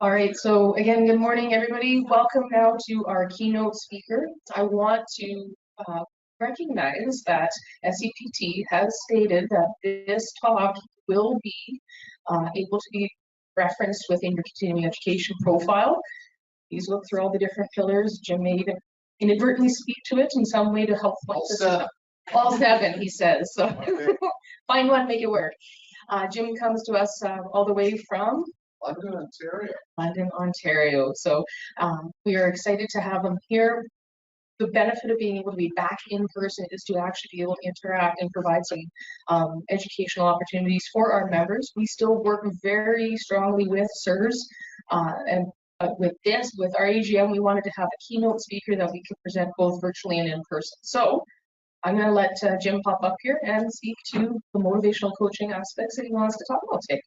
All right, so again, good morning, everybody. Welcome now to our keynote speaker. I want to recognize that FCAMPT has stated that this talk will be able to be referenced within your continuing education profile. Please look through all the different pillars. Jim may even inadvertently speak to it in some way to help point this out. All seven, he says. So find one, make it work. Jim comes to us all the way from London, Ontario. So we are excited to have him here. The benefit of being able to be back in person is to actually be able to interact and provide some educational opportunities for our members. We still work very strongly with SIRS, and with our AGM, we wanted to have a keynote speaker that we could present both virtually and in person. So I'm going to let Jim pop up here and speak to the motivational coaching aspects that he wants to talk about today.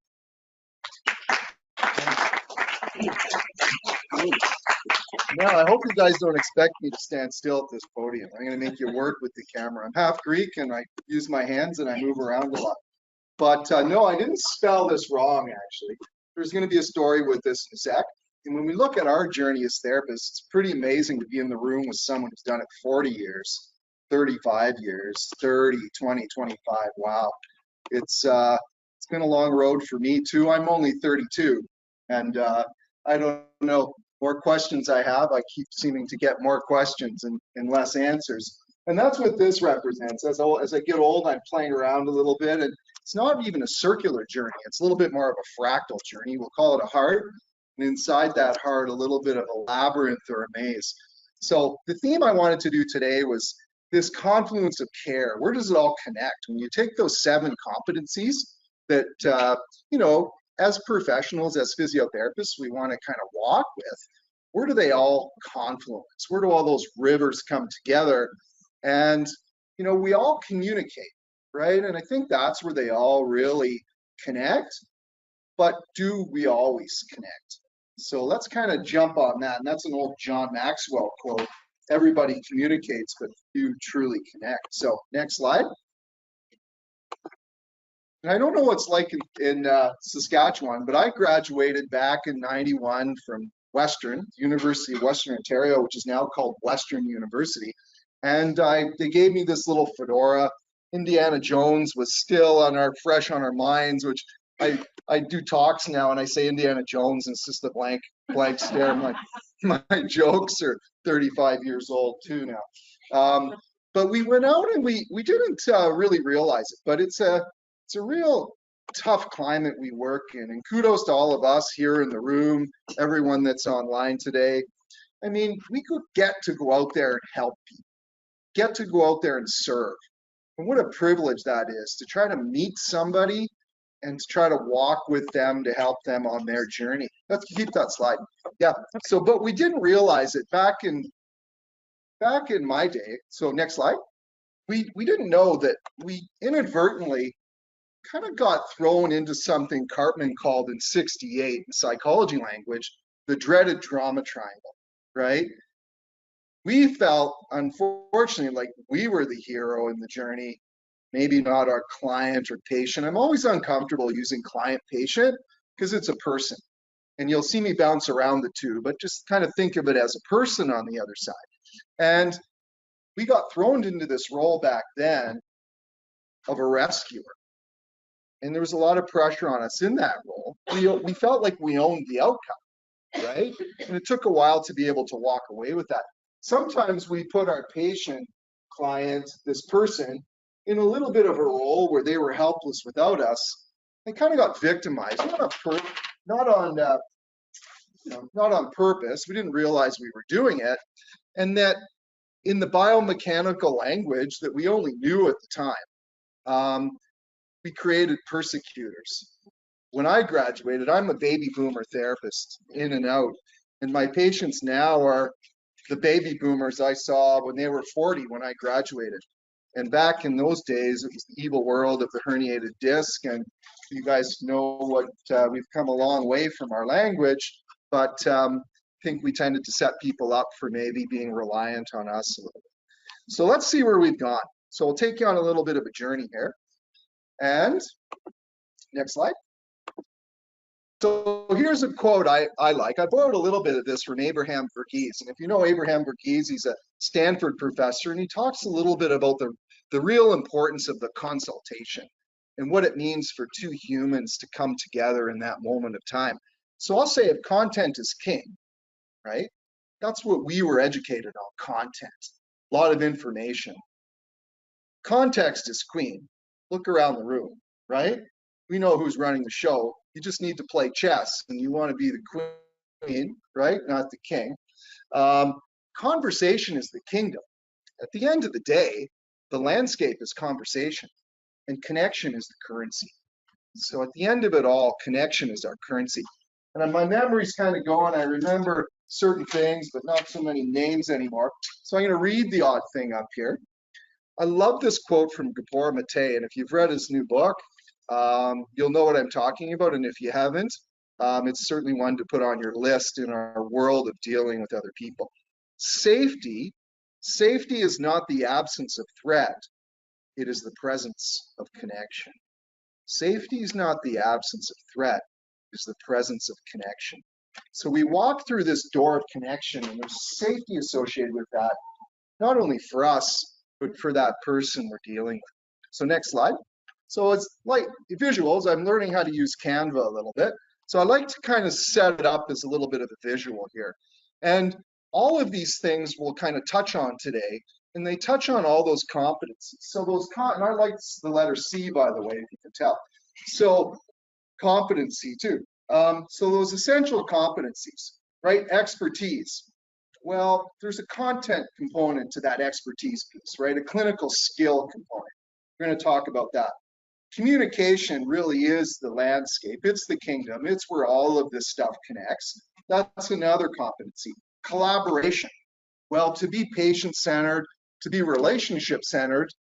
No, I hope you guys don't expect me to stand still at this podium. I'm going to make you work with the camera. I'm half Greek and I use my hands and I move around a lot. But no, I didn't spell this wrong, actually. There's going to be a story with this in a sec. And when we look at our journey as therapists, it's pretty amazing to be in the room with someone who's done it 40 years, 35 years, 30, 20, 25. Wow. It's been a long road for me too. I'm only 32 and I don't know. More questions I have, I keep seeming to get more questions and less answers. And that's what this represents. As I get old, I'm playing around a little bit, and it's not even a circular journey. It's a little bit more of a fractal journey. We'll call it a heart, and inside that heart, a little bit of a labyrinth or a maze. So the theme I wanted to do today was this confluence of care. Where does it all connect? When you take those 7 competencies that, you know, as professionals, as physiotherapists, we want to kind of walk with, where do they all confluence? Where do all those rivers come together? And, you know, we all communicate, right? And I think that's where they all really connect, but do we always connect? So let's kind of jump on that. And that's an old John Maxwell quote. Everybody communicates, but few truly connect. So next slide. And I don't know what's like in Saskatchewan, but I graduated back in '91 from University of Western Ontario, which is now called Western University. And they gave me this little fedora. Indiana Jones was still fresh on our minds, which I do talks now and I say Indiana Jones and it's just a blank stare. I'm like, my jokes are 35 years old too now. But we went out and we didn't really realize it, but it's a real tough climate we work in, and kudos to all of us here in the room, everyone that's online today. I mean, we could get to go out there and help people, get to go out there and serve. And what a privilege that is, to try to meet somebody and to try to walk with them to help them on their journey. Let's keep that slide. Yeah, so, but we didn't realize it back in my day. So next slide. We didn't know that we inadvertently kind of got thrown into something Cartman called in '68 in psychology language, the dreaded drama triangle, right? We felt, unfortunately, like we were the hero in the journey, maybe not our client or patient. I'm always uncomfortable using client-patient because it's a person. And you'll see me bounce around the two, but just kind of think of it as a person on the other side. And we got thrown into this role back then of a rescuer. And there was a lot of pressure on us in that role. We felt like we owned the outcome, right? And it took a while to be able to walk away with that. Sometimes we put our patient, client, this person, in a little bit of a role where they were helpless without us. They kind of got victimized, not on purpose. We didn't realize we were doing it, and that in the biomechanical language that we only knew at the time. We created persecutors. When I graduated, I'm a baby boomer therapist, in and out. And my patients now are the baby boomers I saw when they were 40 when I graduated. And back in those days, it was the evil world of the herniated disc. And you guys know what we've come a long way from our language, but I think we tended to set people up for maybe being reliant on us a little bit. So let's see where we've gone. So we'll take you on a little bit of a journey here. And next slide. So here's a quote I like. I borrowed a little bit of this from Abraham Verghese. And if you know Abraham Verghese, he's a Stanford professor, and he talks a little bit about the real importance of the consultation and what it means for two humans to come together in that moment of time. So I'll say if content is king, right? That's what we were educated on, content, a lot of information. Context is queen. Look around the room, right? We know who's running the show. You just need to play chess, and you want to be the queen, right? Not the king. Conversation is the kingdom. At the end of the day, the landscape is conversation, and connection is the currency. So at the end of it all, connection is our currency. And my memory's kind of going. I remember certain things, but not so many names anymore. So I'm going to read the odd thing up here. I love this quote from Gabor Mate, and if you've read his new book, you'll know what I'm talking about. And if you haven't, it's certainly one to put on your list in our world of dealing with other people. Safety is not the absence of threat. It is the presence of connection. Safety is not the absence of threat. It is the presence of connection. So we walk through this door of connection, and there's safety associated with that, not only for us, but for that person we're dealing with. So next slide. So it's like visuals. I'm learning how to use Canva a little bit. So I like to kind of set it up as a little bit of a visual here. And all of these things we'll kind of touch on today, and they touch on all those competencies. So those, and I like the letter C, by the way, if you can tell. So competency too. So those essential competencies, right? Expertise. Well, there's a content component to that expertise piece, right? A clinical skill component. We're going to talk about that. Communication really is the landscape. It's the kingdom. It's where all of this stuff connects. That's another competency. Collaboration. Well, to be patient-centered, to be relationship-centered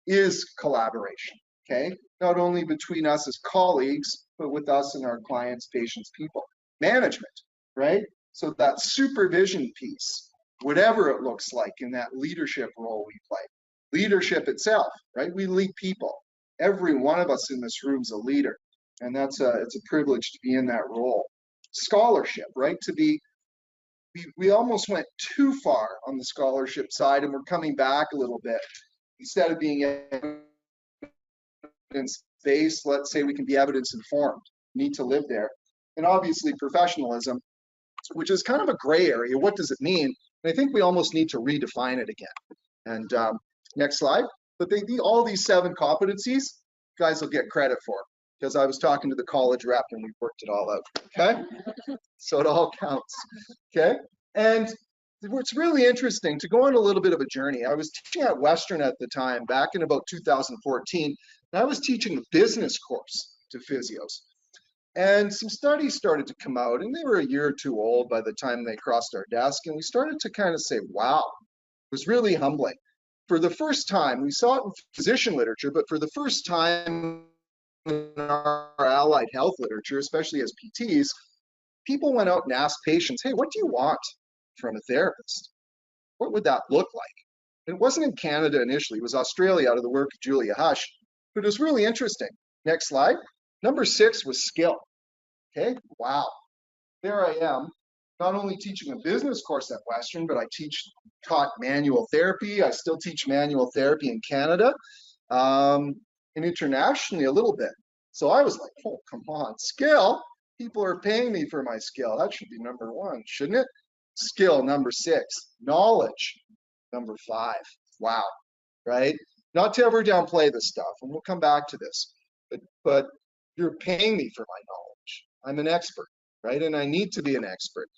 is collaboration, okay? Not only between us as colleagues, but with us and our clients, patients, people. Management, right? So that supervision piece, whatever it looks like in that leadership role we play. Leadership itself, right? We lead people. Every one of us in this room is a leader, and it's a privilege to be in that role. Scholarship, right? We almost went too far on the scholarship side, and we're coming back a little bit. Instead of being evidence-based, let's say we can be evidence-informed. We need to live there. And obviously professionalism, which is kind of a gray area. What does it mean? And I think we almost need to redefine it again. And next slide. But all these 7 competencies, guys will get credit for, because I was talking to the college rep and we worked it all out, okay? So it all counts, okay? And what's really interesting, to go on a little bit of a journey, I was teaching at Western at the time, back in about 2014, and I was teaching a business course to physios. And some studies started to come out, and they were a year or two old by the time they crossed our desk, and we started to kind of say, wow, it was really humbling. For the first time, we saw it in physician literature, but for the first time in our allied health literature, especially as PTs, people went out and asked patients, hey, what do you want from a therapist? What would that look like? And it wasn't in Canada initially, it was Australia out of the work of Julia Hush, but it was really interesting. Next slide. Number 6 was skill. Okay, wow. There I am, not only teaching a business course at Western, but I taught manual therapy. I still teach manual therapy in Canada, and internationally a little bit. So I was like, oh, come on, skill. People are paying me for my skill. That should be number 1, shouldn't it? Skill, number 6. Knowledge, number 5. Wow, right? Not to ever downplay this stuff, and we'll come back to this, but you're paying me for my knowledge. I'm an expert, right? And I need to be an expert.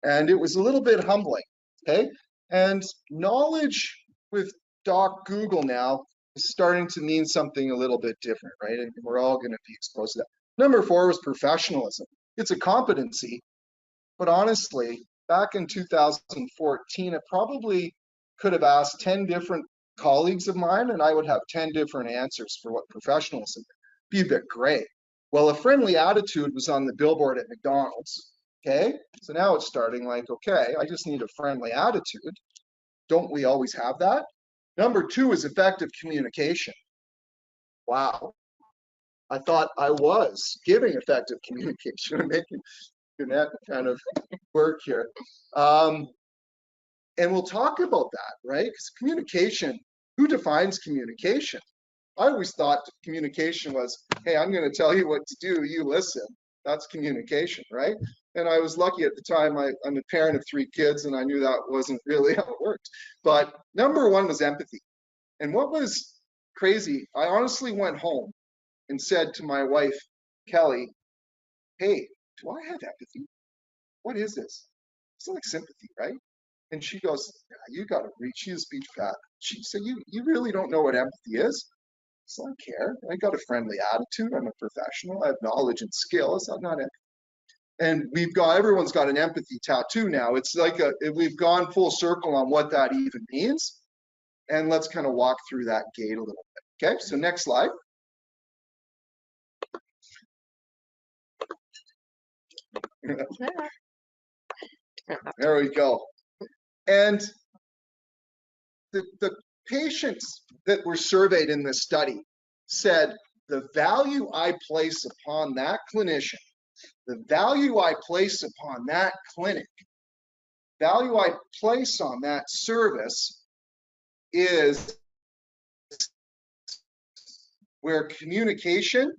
And it was a little bit humbling, okay? And knowledge with Doc Google now is starting to mean something a little bit different, right? And we're all going to be exposed to that. Number 4 was professionalism. It's a competency, but honestly, back in 2014, I probably could have asked 10 different colleagues of mine, and I would have 10 different answers for what professionalism is. Be a bit gray. Well, a friendly attitude was on the billboard at McDonald's, okay? So now it's starting like, okay, I just need a friendly attitude. Don't we always have that? Number 2 is effective communication. Wow. I thought I was giving effective communication and making that kind of work here. And we'll talk about that, right? Because communication, who defines communication? I always thought communication was, hey, I'm going to tell you what to do, you listen. That's communication, right? And I was lucky at the time. I'm a parent of 3 kids, and I knew that wasn't really how it worked. But number one was empathy. And what was crazy, I honestly went home and said to my wife, Kelly, hey, do I have empathy? What is this? It's like sympathy, right? And she goes, yeah, you got to read. She's speech path. She said, you really don't know what empathy is? So I care. I got a friendly attitude. I'm a professional. I have knowledge and skills. I'm not empathy. And everyone's got an empathy tattoo now. It's like we've gone full circle on what that even means. And let's kind of walk through that gate a little bit. Okay, so next slide. There we go. And the patients that were surveyed in this study said the value I place upon that clinician, the value I place upon that clinic, value I place on that service is where communication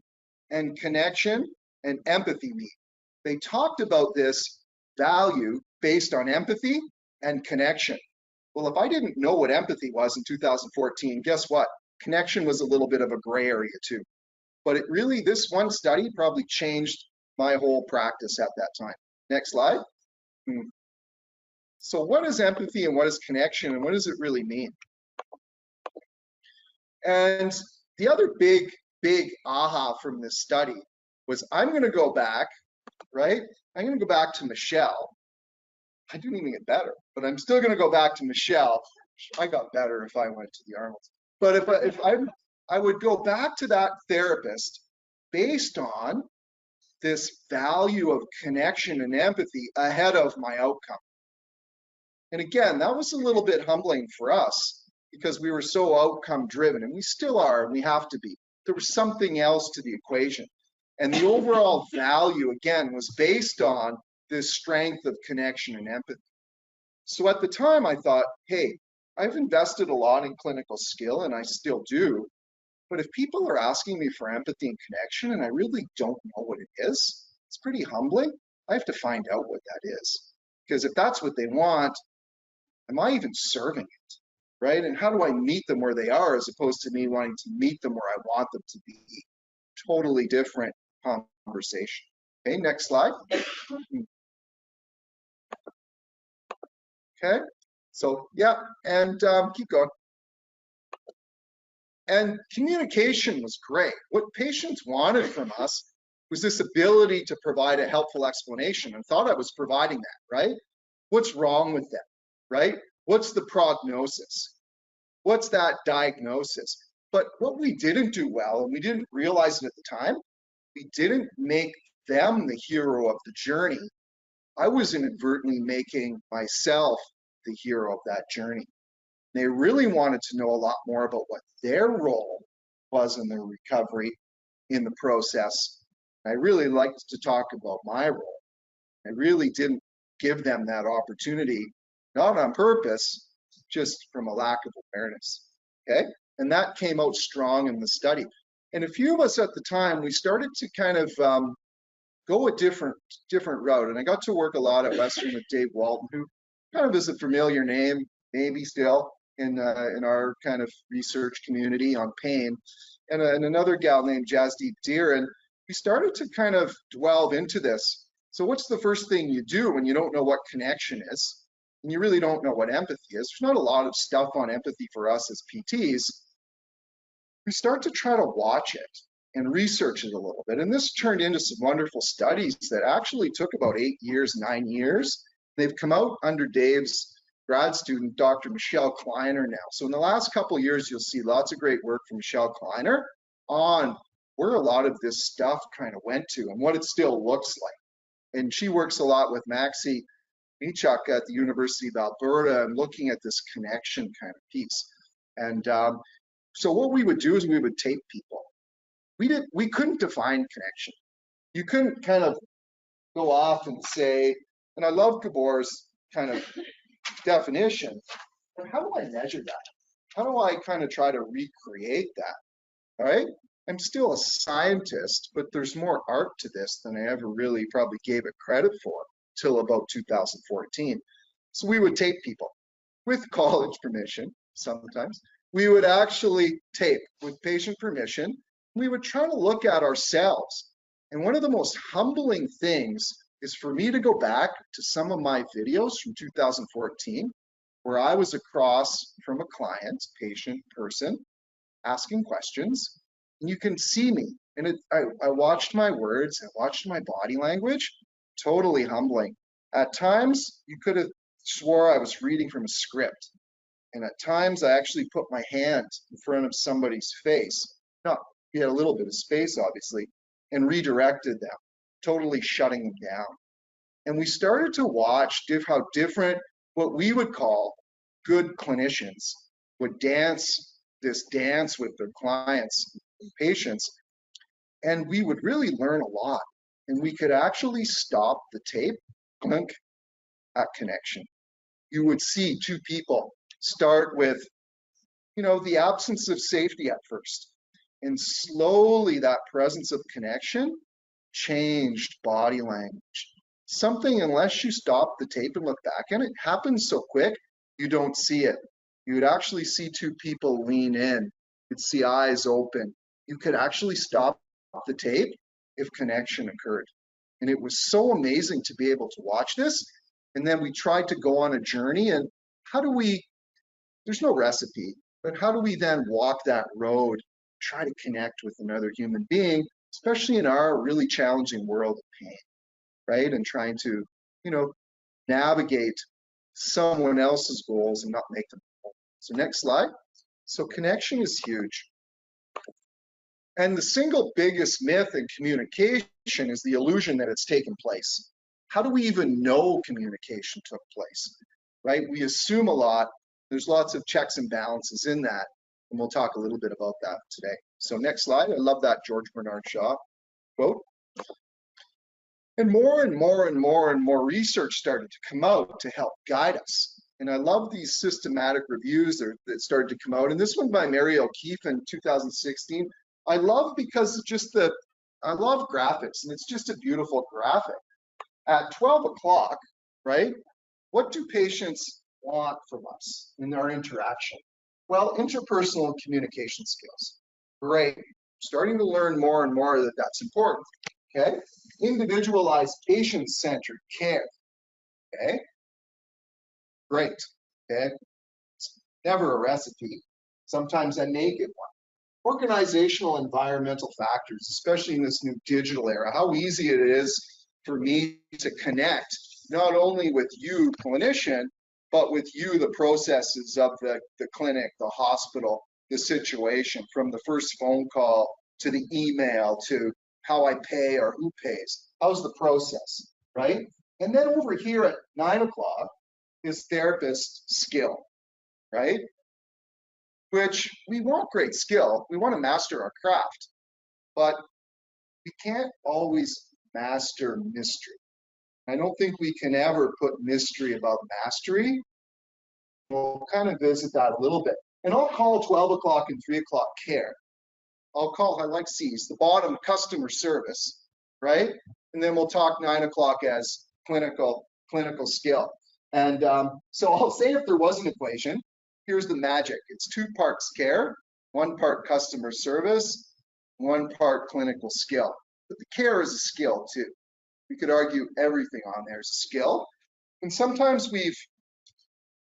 and connection and empathy meet. They talked about this value based on empathy and connection. Well, if I didn't know what empathy was in 2014, guess what? Connection was a little bit of a gray area too. But it really, this one study probably changed my whole practice at that time. Next slide. So what is empathy and what is connection and what does it really mean? And the other big aha from this study was I'm going to go back, right? I'm going to go back to Michelle. I didn't even get better, but I'm still going to go back to Michelle. I got better if I went to the Arnolds. But if I would go back to that therapist based on this value of connection and empathy ahead of my outcome. And again, that was a little bit humbling for us because we were so outcome driven, and we still are, and we have to be. There was something else to the equation. And the overall value, again, was based on this strength of connection and empathy. So at the time, I thought, hey, I've invested a lot in clinical skill, and I still do. But if people are asking me for empathy and connection, and I really don't know what it is, it's pretty humbling. I have to find out what that is. Because if that's what they want, am I even serving it, right? And how do I meet them where they are as opposed to me wanting to meet them where I want them to be? Totally different conversation. Okay, next slide. Okay, so yeah, and keep going. And communication was great. What patients wanted from us was this ability to provide a helpful explanation, and thought I was providing that, right? What's wrong with them, right? What's the prognosis? What's that diagnosis? But what we didn't do well, and we didn't realize it at the time, we didn't make them the hero of the journey. I was inadvertently making myself the hero of that journey. They really wanted to know a lot more about what their role was in their recovery in the process. I really liked to talk about my role. I really didn't give them that opportunity, not on purpose, just from a lack of awareness, okay? And that came out strong in the study. And a few of us at the time, we started to kind of go a different route. And I got to work a lot at Western with Dave Walton, who kind of is a familiar name, maybe still, in our kind of research community on pain, and another gal named Jasdeep Deer. And we started to kind of delve into this. So what's the first thing you do when you don't know what connection is, and you really don't know what empathy is? There's not a lot of stuff on empathy for us as PTs. We start to try to watch it and research it a little bit. And this turned into some wonderful studies that actually took about 8 years, 9 years. They've come out under Dave's grad student, Dr. Michelle Kleiner now. So in the last couple of years, you'll see lots of great work from Michelle Kleiner on where a lot of this stuff kind of went to and what it still looks like. And she works a lot with Maxi Michak at the University of Alberta and looking at this connection kind of piece. And so what we would do is we would tape people. we couldn't define connection. You couldn't kind of go off and say, and I love Gabor's kind of definition, but how do I measure that? How do I kind of try to recreate that? All right. I'm still a scientist, but there's more art to this than I ever really probably gave it credit for till about 2014. So we would tape people with college permission sometimes. We would actually tape with patient permission. We would try to look at ourselves. And one of the most humbling things is for me to go back to some of my videos from 2014, where I was across from a client, patient, person, asking questions, and you can see me. And I watched my words, I watched my body language, totally humbling. At times, you could have swore I was reading from a script. And at times, I actually put my hand in front of somebody's face. Not, we had a little bit of space, obviously, and redirected them, totally shutting them down. And we started to watch how different, what we would call good clinicians, would dance this dance with their clients and patients. And we would really learn a lot. And we could actually stop the tape, clink, at connection. You would see two people start with, the absence of safety at first. And slowly that presence of connection changed body language. Something, unless you stop the tape and look back and it happens so quick, you don't see it. You would actually see two people lean in. You'd see eyes open. You could actually stop the tape if connection occurred. And it was so amazing to be able to watch this. And then we tried to go on a journey, and there's no recipe, but how do we then walk that road, try to connect with another human being, especially in our really challenging world of pain, right? And trying to, navigate someone else's goals and not make them whole. So next slide. So connection is huge. And the single biggest myth in communication is the illusion that it's taken place. How do we even know communication took place, right? We assume a lot. There's lots of checks and balances in that, and we'll talk a little bit about that today. So next slide. I love that George Bernard Shaw quote. And more and more research started to come out to help guide us. And I love these systematic reviews that started to come out. And this one by Mary O'Keefe in 2016, I love because I love graphics, and it's just a beautiful graphic. At 12 o'clock, right, what do patients want from us in our interaction? Well, interpersonal communication skills. Great. Starting to learn more and more that that's important. Okay. Individualized patient-centered care. Okay. Great. Okay. It's never a recipe. Sometimes I make it one. Organizational environmental factors, especially in this new digital era, how easy it is for me to connect not only with you, clinician, but with you, the processes of the clinic, the hospital, the situation, from the first phone call to the email to how I pay or who pays. How's the process, right? And then over here at 9 o'clock is therapist skill, right? Which we want great skill. We want to master our craft, but we can't always master mystery. I don't think we can ever put mystery above mastery. We'll kind of visit that a little bit. And I'll call 12 o'clock and 3 o'clock care. I like C's, the bottom, customer service, right? And then we'll talk 9 o'clock as clinical skill. And so I'll say if there was an equation, here's the magic. It's 2 parts care, 1 part customer service, 1 part clinical skill. But the care is a skill too. We could argue everything on there is a skill. And sometimes we've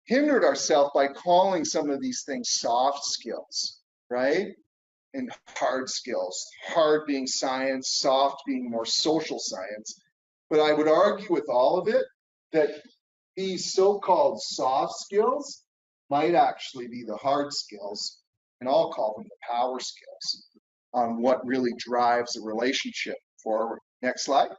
hindered ourselves by calling some of these things soft skills, right? And hard skills, hard being science, soft being more social science. But I would argue with all of it that these so-called soft skills might actually be the hard skills, and I'll call them the power skills on what really drives a relationship forward. Next slide.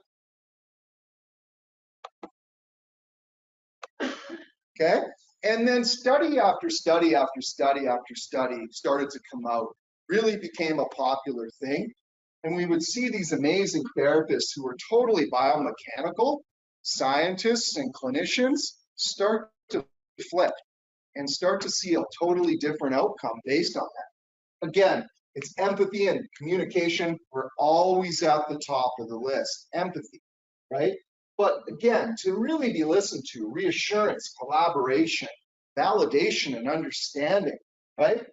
Okay, and then study after study after study after study started to come out, really became a popular thing. And we would see these amazing therapists who were totally biomechanical, scientists and clinicians start to flip and start to see a totally different outcome based on that. Again, it's empathy and communication. We're always at the top of the list, empathy, right? But again, to really be listened to, reassurance, collaboration, validation and understanding, right?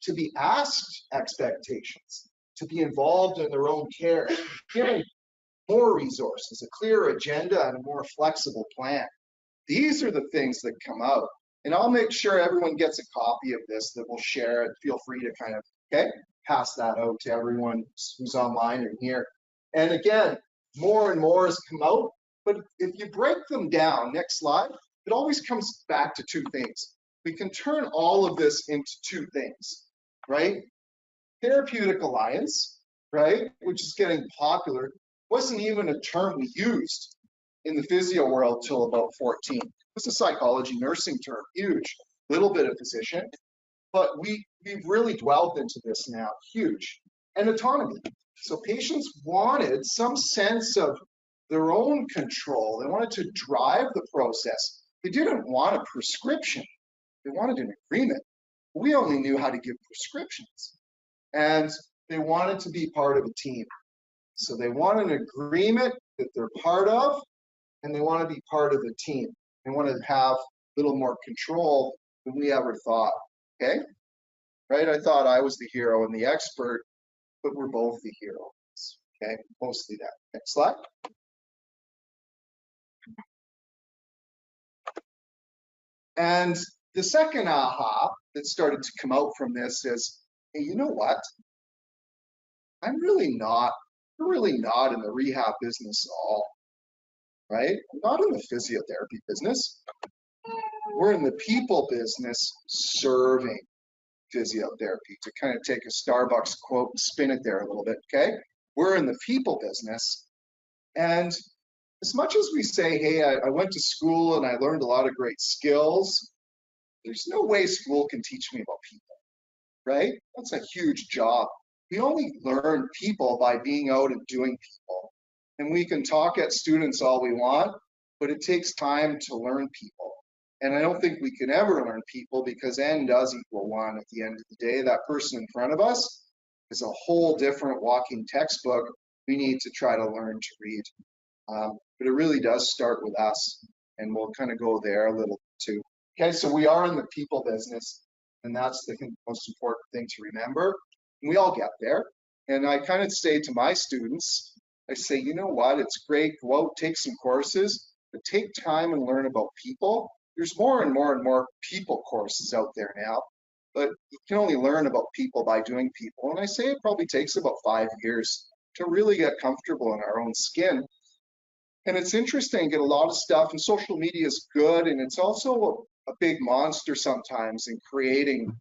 To be asked expectations, to be involved in their own care, given more resources, a clearer agenda, and a more flexible plan. These are the things that come out. And I'll make sure everyone gets a copy of this that we'll share it. Feel free to kind of, okay, pass that out to everyone who's online and here. And again, more and more has come out, but if you break them down, next slide, it always comes back to two things. We can turn all of this into two things, right? Therapeutic alliance, right, which is getting popular, wasn't even a term we used in the physio world till about 14. It's a psychology nursing term, huge, little bit of physician, but we've really dwelled into this now, huge. And autonomy. So patients wanted some sense of their own control. They wanted to drive the process. They didn't want a prescription. They wanted an agreement. We only knew how to give prescriptions. And they wanted to be part of a team. So they want an agreement that they're part of, and they want to be part of the team. They want to have a little more control than we ever thought, okay? Right, I thought I was the hero and the expert, but we're both the heroes, okay? Mostly that. Next slide. And the second aha that started to come out from this is, hey, you know what? We're really not in the rehab business at all, right? I'm not in the physiotherapy business. We're in the people business serving physiotherapy, to kind of take a Starbucks quote and spin it there a little bit, okay? We're in the people business. And as much as we say, hey, I went to school and I learned a lot of great skills, there's no way school can teach me about people, right? That's a huge job. We only learn people by being out and doing people. And we can talk at students all we want, but it takes time to learn people. And I don't think we can ever learn people, because N does equal 1 at the end of the day. That person in front of us is a whole different walking textbook we need to try to learn to read. But it really does start with us, and we'll kind of go there a little too. Okay, so we are in the people business, and that's the most important thing to remember. And we all get there. And I kind of say to my students, I say, you know what, it's great, go out, take some courses, but take time and learn about people. There's more and more and more people courses out there now, but you can only learn about people by doing people. And I say it probably takes about 5 years to really get comfortable in our own skin. And it's interesting, get a lot of stuff, and social media is good, and it's also a big monster sometimes in creating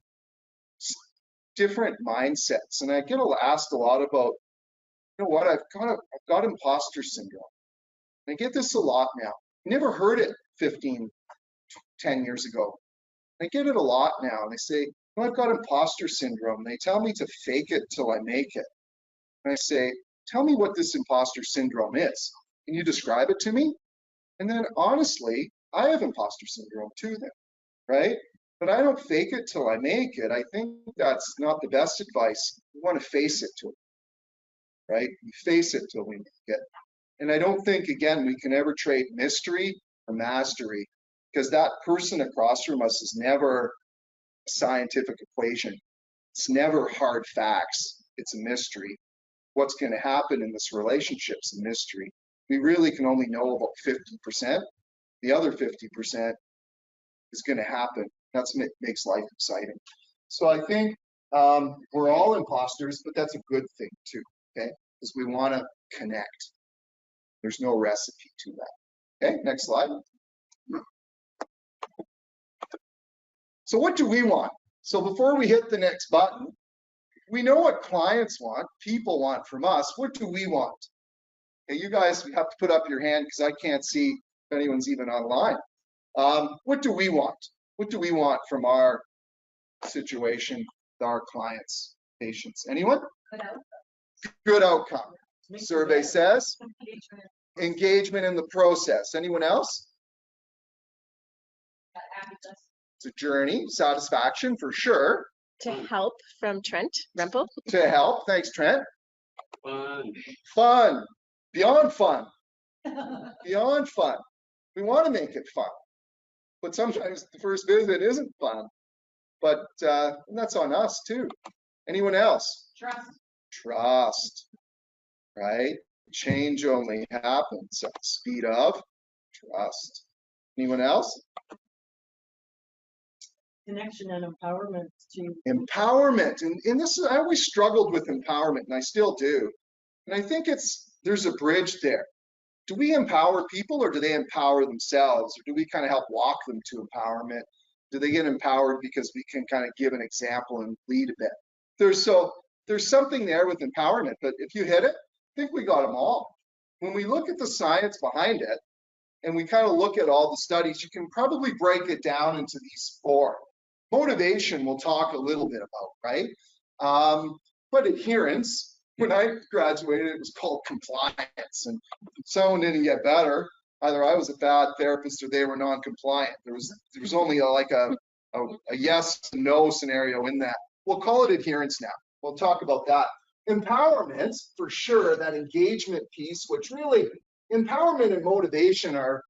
different mindsets. And I get asked a lot about, you know what, I've got imposter syndrome. And I get this a lot now. I never heard it 10 years ago. I get it a lot now, and they say, oh, I've got imposter syndrome. They tell me to fake it till I make it. And I say, tell me what this imposter syndrome is. Can you describe it to me? And then honestly, I have imposter syndrome too then, right? But I don't fake it till I make it. I think that's not the best advice. We want to face it to it, right? We face it till we make it. And I don't think, again, we can ever trade mystery for mastery, because that person across from us is never a scientific equation. It's never hard facts. It's a mystery. What's going to happen in this relationship is a mystery. We really can only know about 50%. The other 50% is going to happen. That's what makes life exciting. So I think we're all imposters, but that's a good thing too, okay? Because we want to connect. There's no recipe to that. Okay, next slide. So what do we want? So before we hit the next button, we know what clients want, people want from us. What do we want? Okay, you guys have to put up your hand because I can't see if anyone's even online. What do we want? What do we want from our situation, our clients, patients? Anyone? Good outcome. Good outcome. Survey says engagement in the process. Anyone else? It's a journey, satisfaction for sure. To help from Trent Rempel. To help, thanks Trent. Fun. Fun, beyond fun, beyond fun. We want to make it fun, but sometimes the first visit isn't fun. But that's on us too. Anyone else? Trust. Trust, right? Change only happens at the speed of trust. Anyone else? Connection and empowerment to Empowerment, and this is, I always struggled with empowerment, and I still do. And I think there's a bridge there. Do we empower people, or do they empower themselves, or do we kind of help walk them to empowerment? Do they get empowered because we can kind of give an example and lead a bit? There's something there with empowerment, but if you hit it, I think we got them all. When we look at the science behind it, and we kind of look at all the studies, you can probably break it down into these four. Motivation we'll talk a little bit about, right? But adherence, when I graduated, it was called compliance, and if someone didn't get better, either I was a bad therapist or they were non-compliant. There was only like a yes and no scenario in that. We'll call it adherence now. We'll talk about that. Empowerment, for sure, that engagement piece, which really, empowerment and motivation are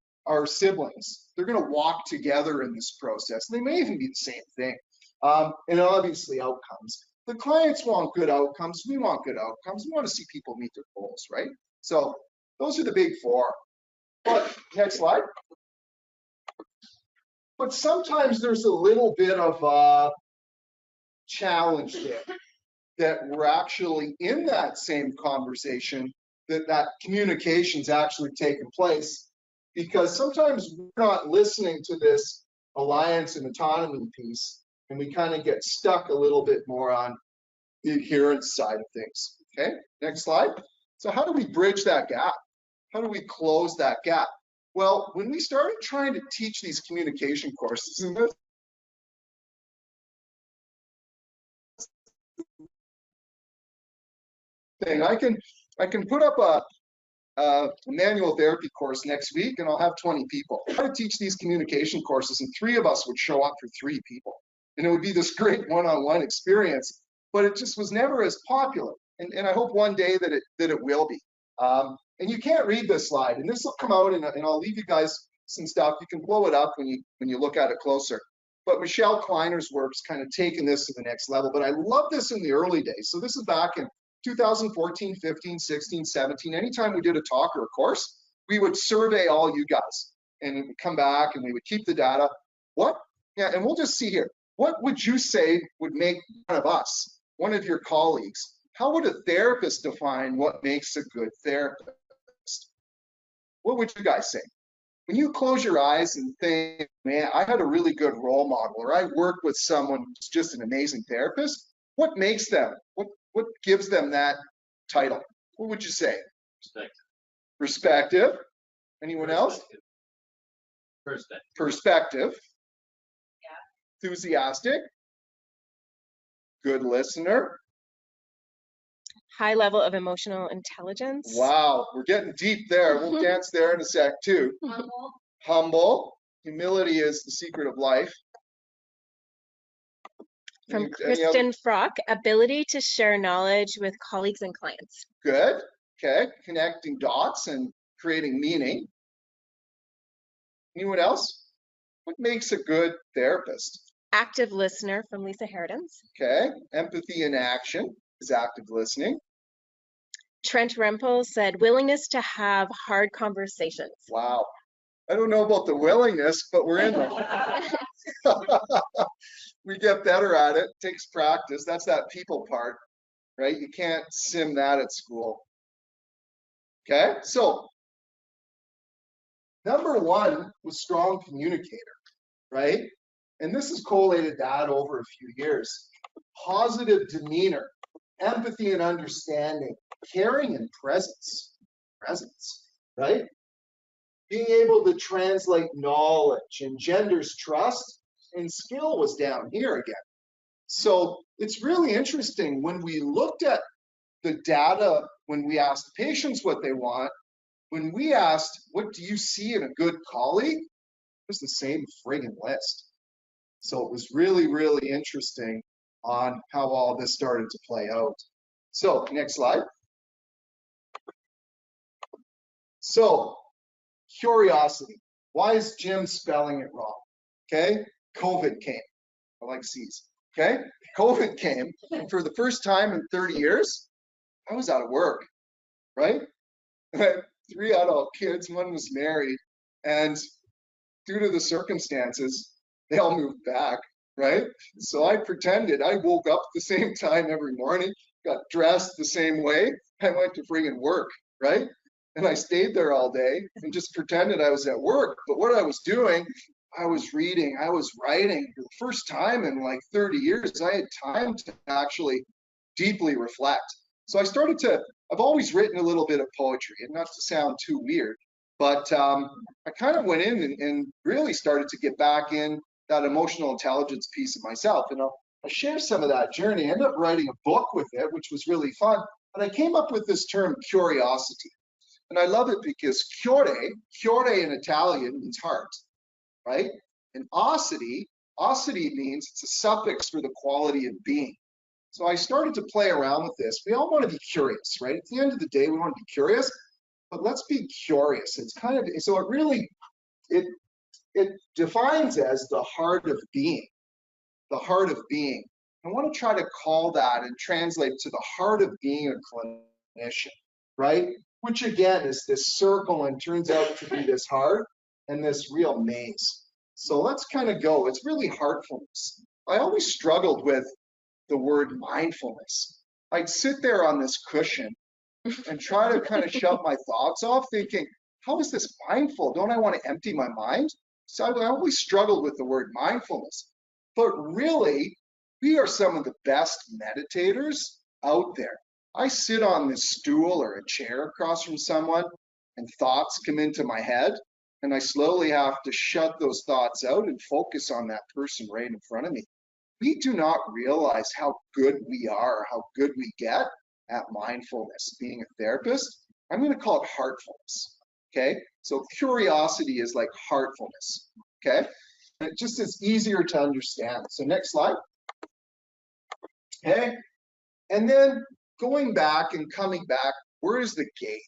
siblings. They're going to walk together in this process. They may even be the same thing. And obviously outcomes. The clients want good outcomes. We want good outcomes. We want to see people meet their goals, right? So those are the big four. But next slide. But sometimes there's a little bit of a challenge there, that we're actually in that same conversation, that communication's actually taking place, because sometimes we're not listening to this alliance and autonomy piece, and we kind of get stuck a little bit more on the adherence side of things. Okay, next slide. So how do we bridge that gap? How do we close that gap? Well, when we started trying to teach these communication courses, and this thing, I can put up a manual therapy course next week, and I'll have 20 people. I try to teach these communication courses, and 3 of us would show up for 3 people, and it would be this great one-on-one experience. But it just was never as popular, and I hope one day that it will be. And you can't read this slide, and this will come out, and I'll leave you guys some stuff. You can blow it up when you look at it closer. But Michelle Kleiner's work's kind of taken this to the next level. But I love this in the early days. So this is back in 2014, 15, 16, 17. Anytime we did a talk or a course, we would survey all you guys, and it would come back, and we would keep the data. And we'll just see here. What would you say would make one of us, one of your colleagues? How would a therapist define what makes a good therapist? What would you guys say? When you close your eyes and think, man, I had a really good role model, or I worked with someone who's just an amazing therapist, what makes them? What gives them that title? What would you say? Perspective. Anyone else? Perspective. Yeah. Enthusiastic. Good listener. High level of emotional intelligence. Wow, we're getting deep there. We'll dance there in a sec too. Humble. Humble. Humility is the secret of life. From Kristen Frock, ability to share knowledge with colleagues and clients. Good. Okay. Connecting dots and creating meaning. Anyone else? What makes a good therapist? Active listener from Lisa Herodens. Okay. Empathy in action is active listening. Trent Rempel said willingness to have hard conversations. Wow. I don't know about the willingness, but we're in there. We get better at it. It takes practice. That's that people part, right? You can't sim that at school. Okay, so number 1 was strong communicator, right? And this has collated that over a few years. Positive demeanor, empathy and understanding, caring and presence, right? Being able to translate knowledge, engenders trust, and skill was down here again. So it's really interesting when we looked at the data, when we asked patients what they want, when we asked, what do you see in a good colleague? It was the same friggin' list. So it was really, really interesting on how all this started to play out. So next slide. So curiosity. Why is Jim spelling it wrong? Okay, COVID came. I like C's. Okay, COVID came, and for the first time in 30 years, I was out of work, right? I had 3 adult kids, one was married, and due to the circumstances, they all moved back, right? So I pretended I woke up at the same time every morning, got dressed the same way, I went to friggin' work, right? And I stayed there all day and just pretended I was at work. But what I was doing, I was reading, I was writing. For the first time in like 30 years, I had time to actually deeply reflect. So I started to, I've always written a little bit of poetry, and not to sound too weird, but I kind of went in and really started to get back in that emotional intelligence piece of myself. And I'll share some of that journey. I ended up writing a book with it, which was really fun. But I came up with this term curiosity. And I love it because cuore in Italian means heart, right? And osity means it's a suffix for the quality of being. So I started to play around with this. We all want to be curious, right? At the end of the day, we want to be curious, but let's be curious. It's kind of, so it really, it defines as the heart of being, the heart of being. I want to try to call that and translate to the heart of being a clinician, right? Which again is this circle and turns out to be this heart and this real maze. So let's kind of go. It's really heartfulness. I always struggled with the word mindfulness. I'd sit there on this cushion and try to kind of shut my thoughts off, thinking, how is this mindful? Don't I want to empty my mind? So I always struggled with the word mindfulness. But really, we are some of the best meditators out there. I sit on this stool or a chair across from someone and thoughts come into my head, and I slowly have to shut those thoughts out and focus on that person right in front of me. We do not realize how good we are, how good we get at mindfulness. Being a therapist, I'm going to call it heartfulness, okay? So curiosity is like heartfulness, okay? And it just is easier to understand. So next slide, okay? And then going back and coming back, where is the gate?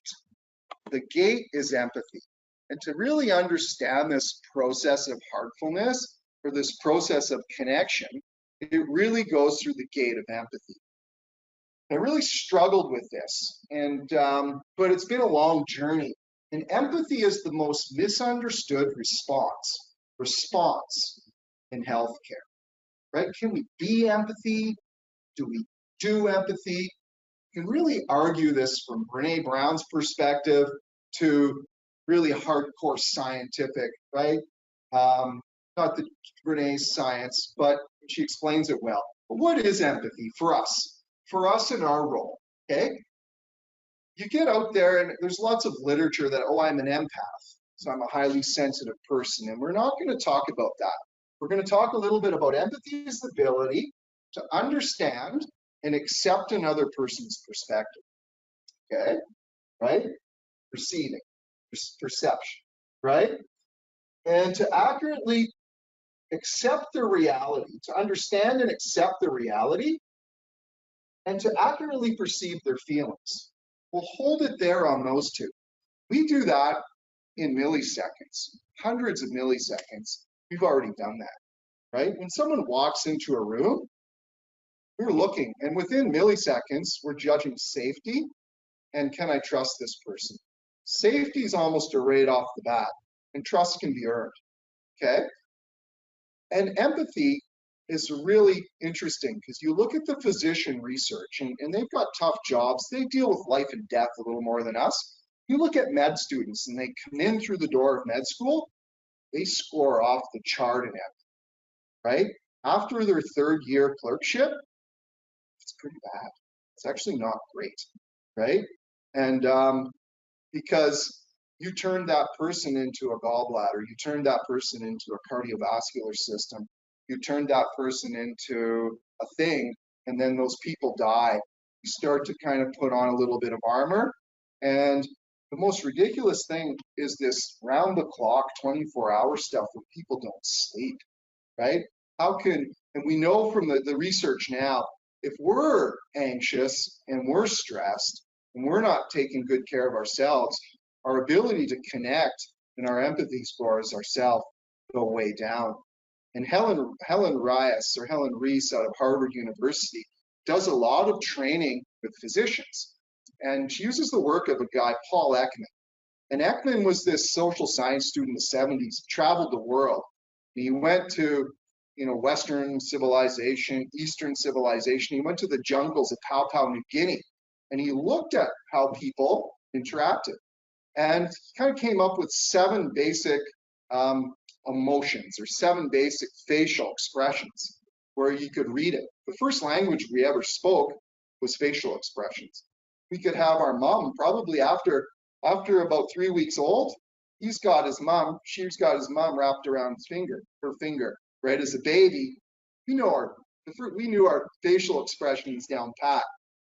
The gate is empathy. And to really understand this process of heartfulness, or this process of connection, it really goes through the gate of empathy. I really struggled with this, and but it's been a long journey. And empathy is the most misunderstood response in healthcare, right? Can we be empathy? Do we do empathy? You can really argue this from Brene Brown's perspective to really hardcore scientific, right? Not the Brene's science, but she explains it well. But what is empathy for us? For us in our role, okay? You get out there and there's lots of literature that, oh, I'm an empath, so I'm a highly sensitive person. And we're not going to talk about that. We're going to talk a little bit about empathy is the ability to understand and accept another person's perspective, okay? Right? Perceiving, perception, right? And to accurately accept the reality, to understand and accept the reality, and to accurately perceive their feelings. We'll hold it there on those two. We do that in milliseconds, hundreds of milliseconds. We've already done that, right? When someone walks into a room, we're looking, and within milliseconds, we're judging safety and can I trust this person? Safety is almost a right off the bat, and trust can be earned, okay? And empathy is really interesting because you look at the physician research, and they've got tough jobs. They deal with life and death a little more than us. You look at med students and they come in through the door of med school, they score off the chart in empathy, right? After their 3rd year clerkship, it's pretty bad. It's actually not great, right? And because you turned that person into a gallbladder, you turned that person into a cardiovascular system, you turned that person into a thing, and then those people die. You start to kind of put on a little bit of armor. And the most ridiculous thing is this round the clock 24-hour stuff where people don't sleep, right? How can, and we know from the research now, if we're anxious and we're stressed and we're not taking good care of ourselves, our ability to connect and our empathy scores ourselves go way down. And Helen Reese out of Harvard University does a lot of training with physicians. And she uses the work of a guy, Paul Ekman. And Ekman was this social science student in the 70s, traveled the world. And he went to, Western civilization, Eastern civilization. He went to the jungles of Papua New Guinea, and he looked at how people interacted. And he kind of came up with 7 basic emotions, or 7 basic facial expressions where you could read it. The first language we ever spoke was facial expressions. We could have our mom, probably after about 3 weeks old, she's got his mom wrapped around her finger, right? As a baby, we knew our facial expressions down pat,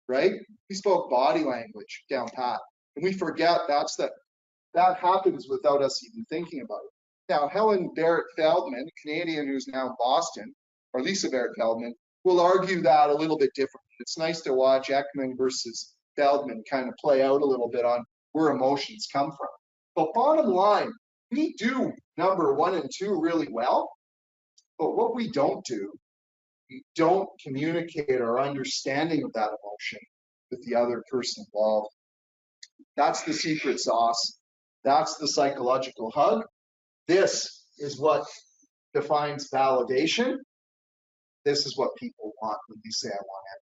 right? We spoke body language down pat, and we forget that happens without us even thinking about it. Now, Helen Barrett Feldman, a Canadian who's now in Boston, or Lisa Barrett Feldman, will argue that a little bit differently. It's nice to watch Ekman versus Feldman kind of play out a little bit on where emotions come from. But bottom line, we do number 1 and 2 really well, but what we don't do, we don't communicate our understanding of that emotion with the other person involved. That's the secret sauce. That's the psychological hug. This is what defines validation. This is what people want when they say, I want it.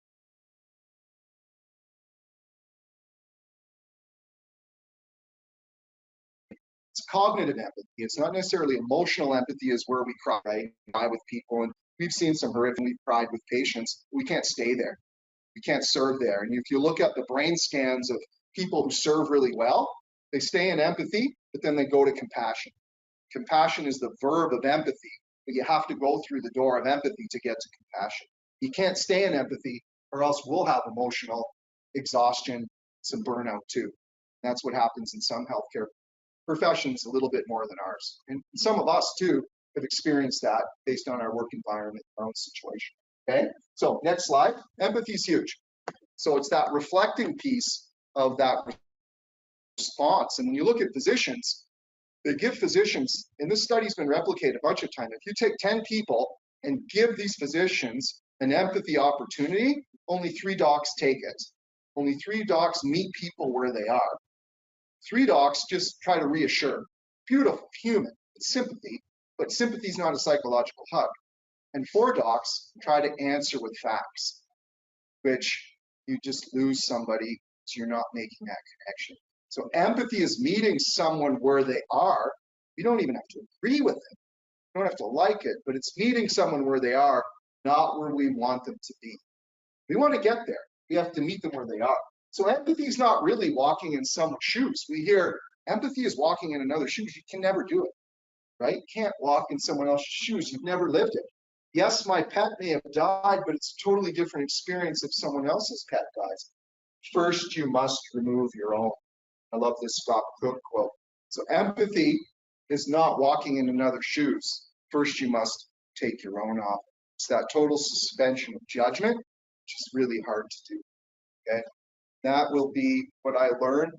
It's cognitive empathy. It's not necessarily emotional empathy, is where we cry, right? Cry with people. And we've seen some horrific, we've cried with patients. We can't stay there. We can't serve there. And if you look at the brain scans of people who serve really well, they stay in empathy, but then they go to compassion. Compassion is the verb of empathy, but you have to go through the door of empathy to get to compassion. You can't stay in empathy, or else we'll have emotional exhaustion, some burnout too. And that's what happens in some healthcare professions, a little bit more than ours. And some of us too have experienced that based on our work environment, our own situation. Okay, so next slide. Empathy is huge. So it's that reflecting piece of that response. And when you look at physicians, they give physicians, and this study's been replicated a bunch of times, if you take 10 people and give these physicians an empathy opportunity, only 3 docs take it. Only 3 docs meet people where they are. 3 docs just try to reassure. Beautiful, human, it's sympathy, but sympathy is not a psychological hug. And 4 docs try to answer with facts, which you just lose somebody, so you're not making that connection. So empathy is meeting someone where they are. You don't even have to agree with them. You don't have to like it, but it's meeting someone where they are, not where we want them to be. We want to get there. We have to meet them where they are. So empathy is not really walking in someone's shoes. We hear empathy is walking in another's shoes. You can never do it, right? You can't walk in someone else's shoes. You've never lived it. Yes, my pet may have died, but it's a totally different experience if someone else's pet dies. First, you must remove your own. I love this Scott Cook quote. So empathy is not walking in another's shoes. First, you must take your own off. It's that total suspension of judgment, which is really hard to do, okay? That will be what I learn.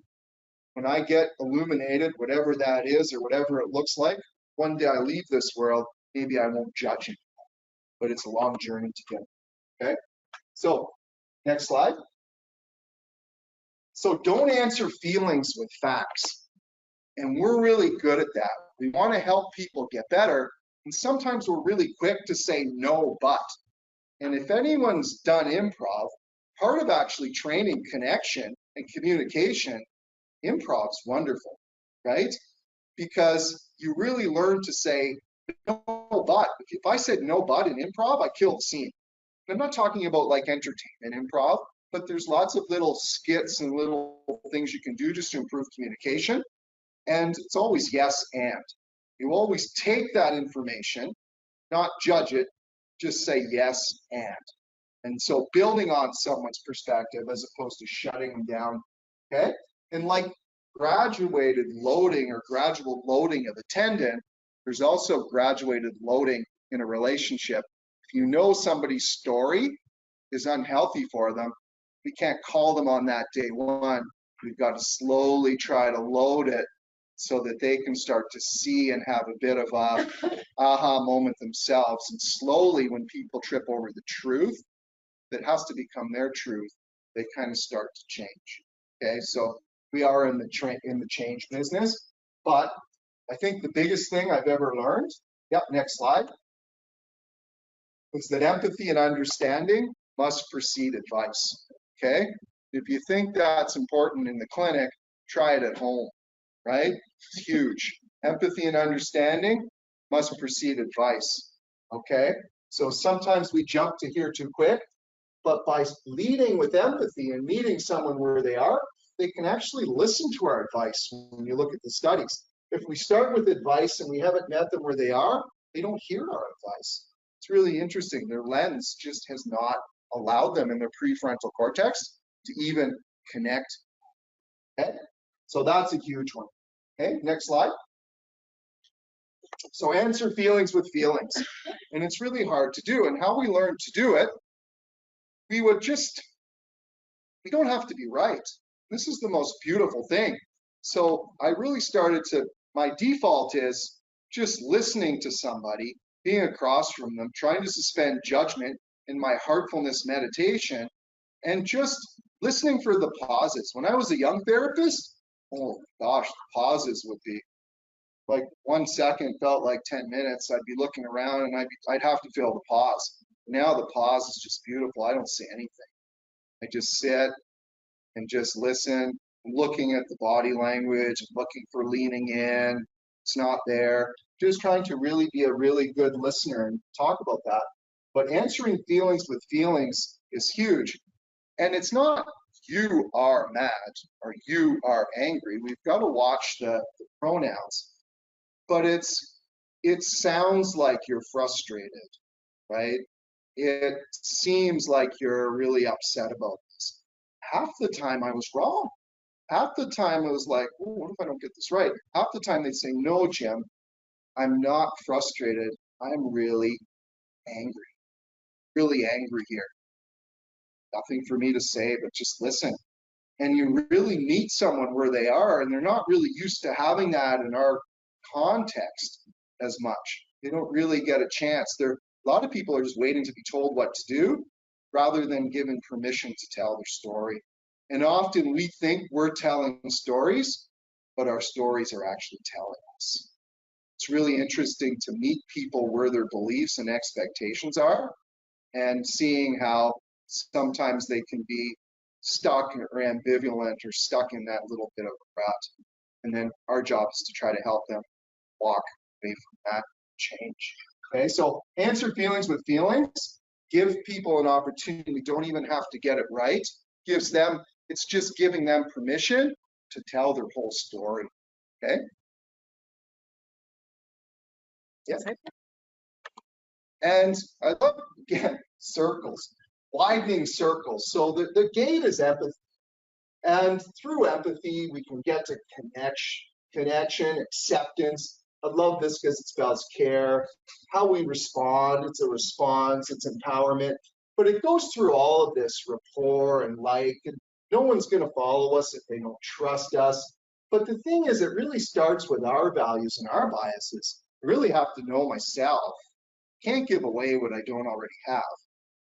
When I get illuminated, whatever that is or whatever it looks like, one day I leave this world, maybe I won't judge it, but it's a long journey to get, okay? So next slide. So don't answer feelings with facts. And we're really good at that. We want to help people get better. And sometimes we're really quick to say no, but. And if anyone's done improv, part of actually training connection and communication, improv's wonderful, right? Because you really learn to say no, but. If I said no, but in improv, I kill the scene. I'm not talking about like entertainment improv, but there's lots of little skits and little things you can do just to improve communication. And it's always yes and. You always take that information, not judge it, just say yes and. And so building on someone's perspective as opposed to shutting them down, okay? And like graduated loading or gradual loading of a tendon, there's also graduated loading in a relationship. If you know somebody's story is unhealthy for them, we can't call them on that day one. We've got to slowly try to load it so that they can start to see and have a bit of a aha moment themselves. And slowly, when people trip over the truth that has to become their truth, they kind of start to change. Okay, so we are in the change business, but I think the biggest thing I've ever learned, yep, next slide, was that empathy and understanding must precede advice. Okay, if you think that's important in the clinic, try it at home, right? It's huge. Empathy and understanding must precede advice. Okay, so sometimes we jump to here too quick, but by leading with empathy and meeting someone where they are, they can actually listen to our advice when you look at the studies. If we start with advice and we haven't met them where they are, they don't hear our advice. It's really interesting. Their lens just has not allowed them in their prefrontal cortex to even connect. Okay, so that's a huge one. Okay, next slide. So answer feelings with feelings. And it's really hard to do. And how we learn to do it, we don't have to be right. This is the most beautiful thing. So I really started to, my default is just listening to somebody, being across from them, trying to suspend judgment in my heartfulness meditation, and just listening for the pauses. When I was a young therapist, oh gosh, the pauses would be like 1 second felt like 10 minutes. I'd be looking around and I'd have to feel the pause. Now the pause is just beautiful. I don't say anything. I just sit and just listen, looking at the body language, looking for leaning in. It's not there. Just trying to really be a really good listener and talk about that. But answering feelings with feelings is huge. And it's not you are mad or you are angry. We've got to watch the pronouns. But it sounds like you're frustrated, right? It seems like you're really upset about this. Half the time I was wrong. Half the time I was like, oh, what if I don't get this right? Half the time they'd say, no, Jim, I'm not frustrated. I'm really angry here. Nothing for me to say, but just listen. And you really meet someone where they are, and they're not really used to having that in our context as much. They don't really get a chance. A lot of people are just waiting to be told what to do rather than given permission to tell their story. And often we think we're telling stories, but our stories are actually telling us. It's really interesting to meet people where their beliefs and expectations are, and seeing how sometimes they can be stuck or ambivalent or stuck in that little bit of a rut. And then our job is to try to help them walk away from that change. Okay, so answer feelings with feelings. Give people an opportunity. We don't even have to get it right. It's just giving them permission to tell their whole story. Okay? Yeah. And I love, again, circles, widening circles. So the gate is empathy. And through empathy, we can get to connection, acceptance. I love this because it spells care. How we respond, it's a response, it's empowerment. But it goes through all of this rapport and like. And no one's going to follow us if they don't trust us. But the thing is, it really starts with our values and our biases. I really have to know myself. Can't give away what I don't already have,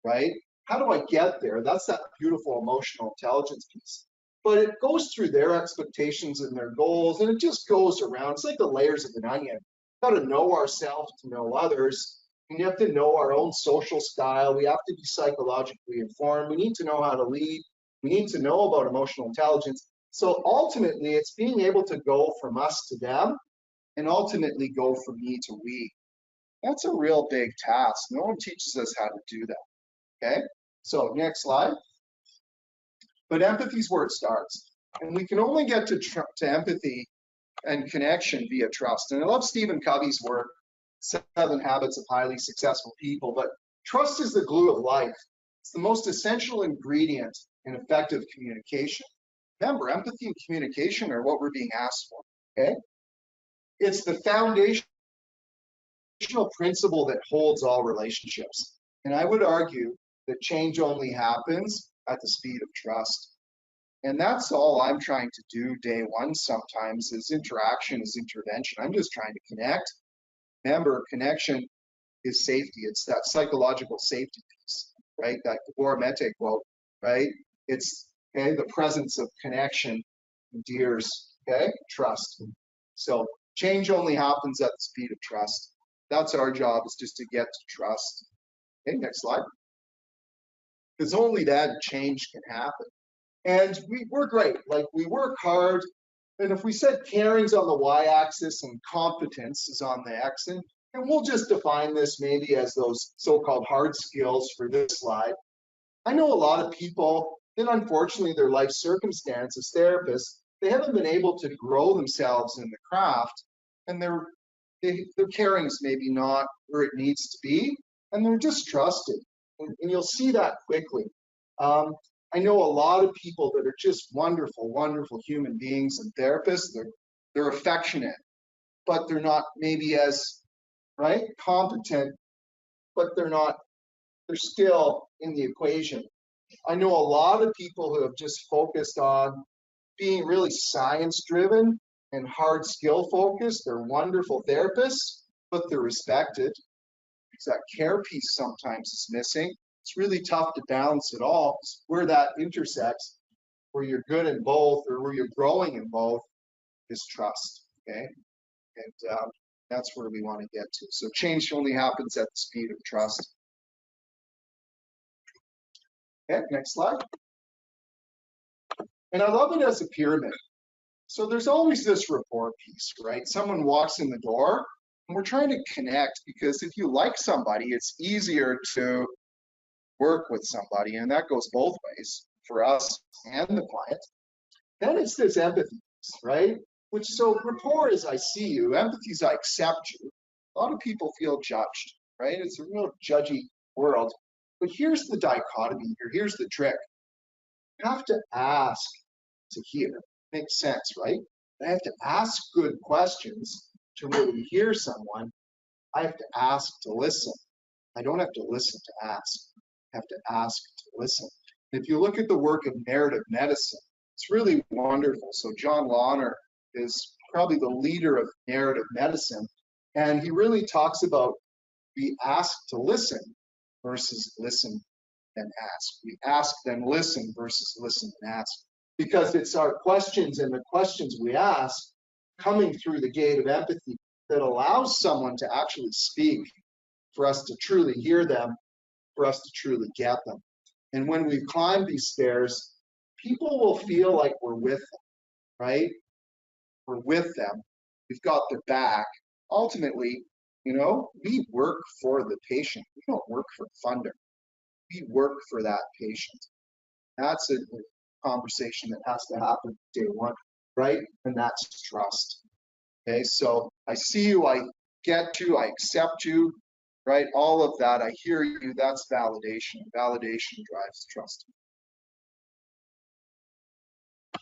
right? How do I get there? That's that beautiful emotional intelligence piece. But it goes through their expectations and their goals, and it just goes around. It's like the layers of an onion. We've got to know ourselves to know others. We have to know our own social style. We have to be psychologically informed. We need to know how to lead. We need to know about emotional intelligence. So ultimately, it's being able to go from us to them and ultimately go from me to we. That's a real big task. No one teaches us how to do that. Okay, so next slide. But empathy is where it starts. And we can only get to empathy and connection via trust. And I love Stephen Covey's work, 7 Habits of Highly Successful People, but trust is the glue of life. It's the most essential ingredient in effective communication. Remember, empathy and communication are what we're being asked for, okay? It's the foundational principle that holds all relationships. And I would argue that change only happens at the speed of trust. And that's all I'm trying to do day one sometimes is interaction is intervention. I'm just trying to connect. Remember, connection is safety. It's that psychological safety piece, right? That Gabor Mete quote, right? It's okay, the presence of connection endears, okay, trust. So change only happens at the speed of trust. That's our job, is just to get to trust. Okay, next slide. Because only that change can happen. And we're great, like we work hard. And if we said caring's on the y-axis and competence is on the x, and we'll just define this maybe as those so-called hard skills for this slide. I know a lot of people that unfortunately their life circumstances, therapists, they haven't been able to grow themselves in the craft, and their caring's maybe not where it needs to be, and they're distrusted. And you'll see that quickly. I know a lot of people that are just wonderful, wonderful human beings and therapists. They're affectionate, but they're not maybe as, right, competent, but they're still in the equation. I know a lot of people who have just focused on being really science-driven and hard skill focused. They're wonderful therapists, but they're respected. Because that care piece sometimes is missing. It's really tough to balance it all. Where that intersects, where you're good in both or where you're growing in both, is trust, okay? And that's where we want to get to. So change only happens at the speed of trust. Okay, next slide. And I love it as a pyramid. So there's always this rapport piece, right? Someone walks in the door, and we're trying to connect, because if you like somebody, it's easier to work with somebody, and that goes both ways for us and the client. Then it's this empathy, right? Which, so rapport is I see you, empathy is I accept you. A lot of people feel judged, right? It's a real judgy world. But here's the dichotomy here, here's the trick. You have to ask to hear. Makes sense, right? I have to ask good questions to really hear someone. I have to ask to listen. I don't have to listen to ask. I have to ask to listen. If you look at the work of narrative medicine, it's really wonderful. So John Lawner is probably the leader of narrative medicine, and he really talks about we ask to listen versus listen and ask. We ask then listen versus listen and ask, because it's our questions and the questions we ask coming through the gate of empathy that allows someone to actually speak, for us to truly hear them, for us to truly get them. And when we climb these stairs, people will feel like we're with them, right? We're with them. We've got their back. Ultimately, you know, we work for the patient. We don't work for the funder. We work for that patient. That's a conversation that has to happen day one, right? And that's trust. Okay, so I see you, I get you, I accept you, right? All of that, I hear you, that's validation. Validation drives trust.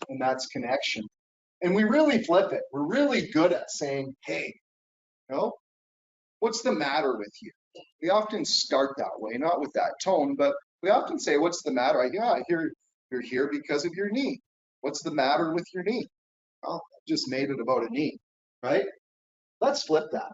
And that's connection. And we really flip it. We're really good at saying, hey, you know, what's the matter with you? We often start that way, not with that tone, but we often say, what's the matter? I hear you're here because of your knee. What's the matter with your knee? Well, I just made it about a knee, right? Let's flip that.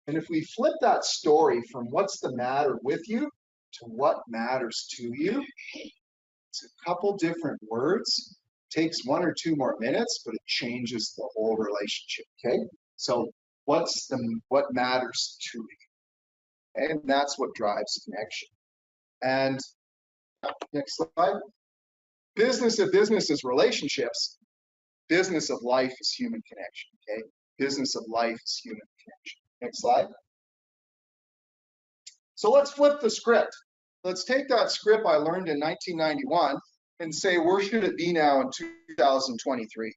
And if we flip that story from what's the matter with you to what matters to you, it's a couple different words. It takes 1 or 2 more minutes, but it changes the whole relationship, okay? So what matters to you? And that's what drives connection. And next slide. Business of business is relationships. Business of life is human connection, okay? Business of life is human connection. Next slide. So let's flip the script. Let's take that script I learned in 1991 and say, where should it be now in 2023?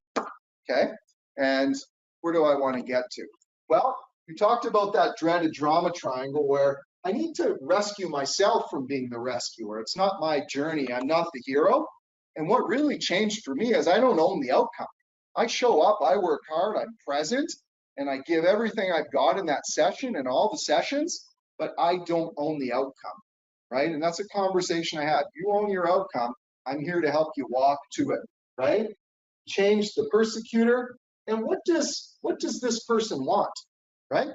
Okay, and where do I want to get to? Well, we talked about that dreaded drama triangle where I need to rescue myself from being the rescuer. It's not my journey. I'm not the hero. And what really changed for me is I don't own the outcome. I show up, I work hard, I'm present, and I give everything I've got in that session and all the sessions, but I don't own the outcome, right? And that's a conversation I had. You own your outcome. I'm here to help you walk to it, right? Change the persecutor. And what does this person want, right?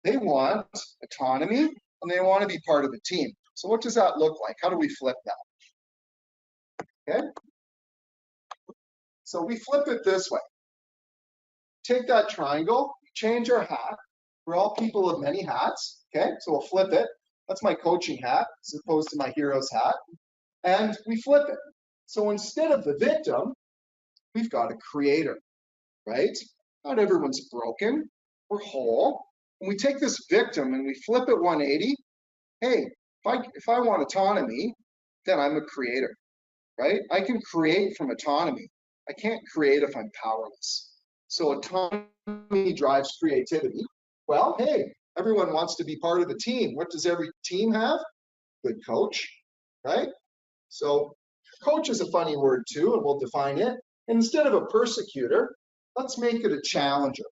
They want autonomy and they want to be part of a team. So what does that look like? How do we flip that? Okay. So we flip it this way. Take that triangle, change our hat. We're all people of many hats, okay? So we'll flip it. That's my coaching hat as opposed to my hero's hat. And we flip it. So instead of the victim, we've got a creator, right? Not everyone's broken. We're whole. When we take this victim and we flip it 180, hey, if I want autonomy, then I'm a creator, right? I can create from autonomy. I can't create if I'm powerless. So autonomy drives creativity. Well, hey, everyone wants to be part of a team. What does every team have? Good coach, right? So coach is a funny word too, and we'll define it. And instead of a persecutor, let's make it a challenger,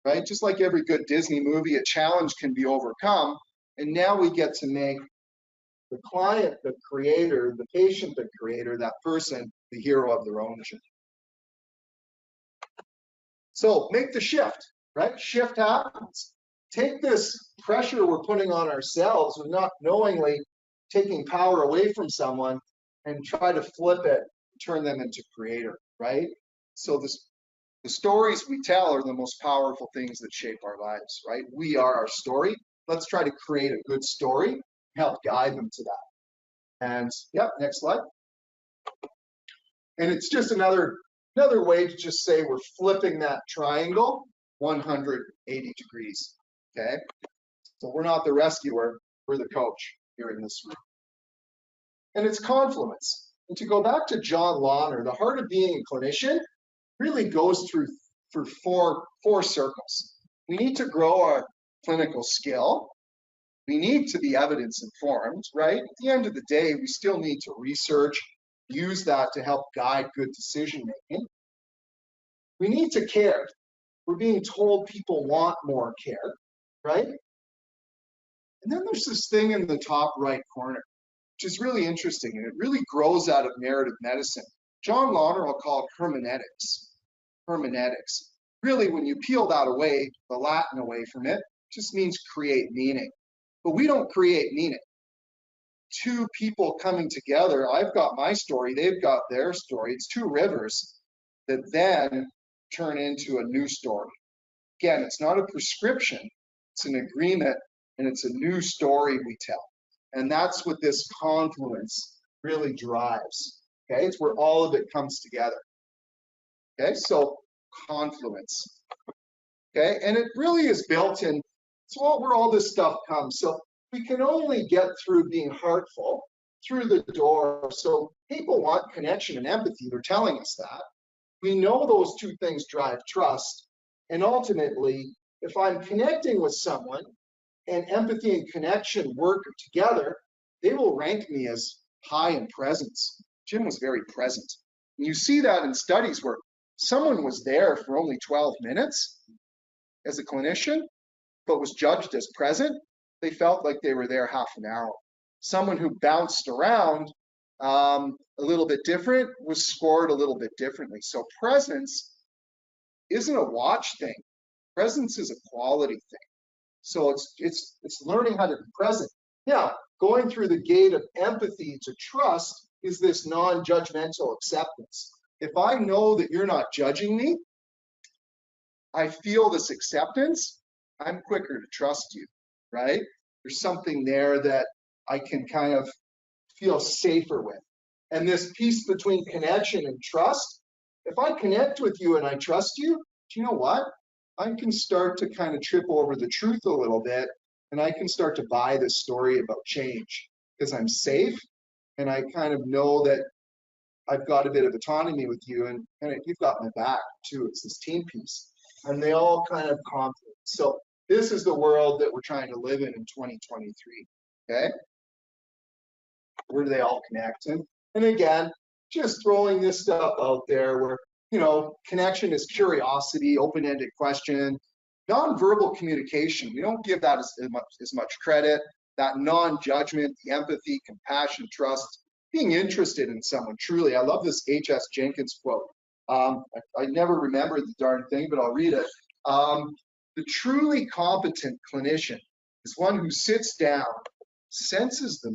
right? Just like every good Disney movie, a challenge can be overcome. And now we get to make the client the creator, the patient the creator, that person the hero of their own journey. So make the shift, right? Shift happens. Take this pressure we're putting on ourselves with not knowingly taking power away from someone and try to flip it, turn them into creator, right? So the stories we tell are the most powerful things that shape our lives, right? We are our story. Let's try to create a good story, help guide them to that. And yeah, next slide. And it's just another way to just say we're flipping that triangle 180 degrees, okay? So we're not the rescuer, we're the coach here in this room. And it's confluence. And to go back to John Lawner, the heart of being a clinician really goes through four circles. We need to grow our clinical skill. We need to be evidence informed, right? At the end of the day, we still need to research, use that to help guide good decision making. We need to care. We're being told people want more care, right? And then there's this thing in the top right corner, which is really interesting, and it really grows out of narrative medicine. John Lawner will call it hermeneutics. Hermeneutics. Really, when you peel that away, the Latin away from it, just means create meaning. But we don't create meaning. Two people coming together, I've got my story, they've got their story. It's two rivers that then turn into a new story. Again, it's not a prescription, it's an agreement, and it's a new story we tell. And that's what this confluence really drives. Okay, it's where all of it comes together. Okay, so confluence. Okay, and it really is built in, it's where all this stuff comes. So we can only get through being heartful through the door. So people want connection and empathy. They're telling us that. We know those two things drive trust. And ultimately, if I'm connecting with someone and empathy and connection work together, they will rank me as high in presence. Jim was very present. And you see that in studies where someone was there for only 12 minutes as a clinician, but was judged as present, they felt like they were there half an hour. Someone who bounced around a little bit different was scored a little bit differently. So presence isn't a watch thing. Presence is a quality thing. So it's learning how to be present. Now, going through the gate of empathy to trust is this non-judgmental acceptance. If I know that you're not judging me, I feel this acceptance, I'm quicker to trust you, right? There's something there that I can kind of feel safer with. And this piece between connection and trust, if I connect with you and I trust you, do you know what? I can start to kind of trip over the truth a little bit, and I can start to buy this story about change because I'm safe and I kind of know that I've got a bit of autonomy with you, and you've got my back too. It's this team piece, and they all kind of conflict. So this is the world that we're trying to live in 2023. Okay. Where do they all connect? And again, just throwing this stuff out there where, you know, connection is curiosity, open-ended question, nonverbal communication. We don't give that as much credit. That non-judgment, the empathy, compassion, trust, being interested in someone. Truly, I love this H.S. Jenkins quote. I never remember the darn thing, but I'll read it. The truly competent clinician is one who sits down, senses the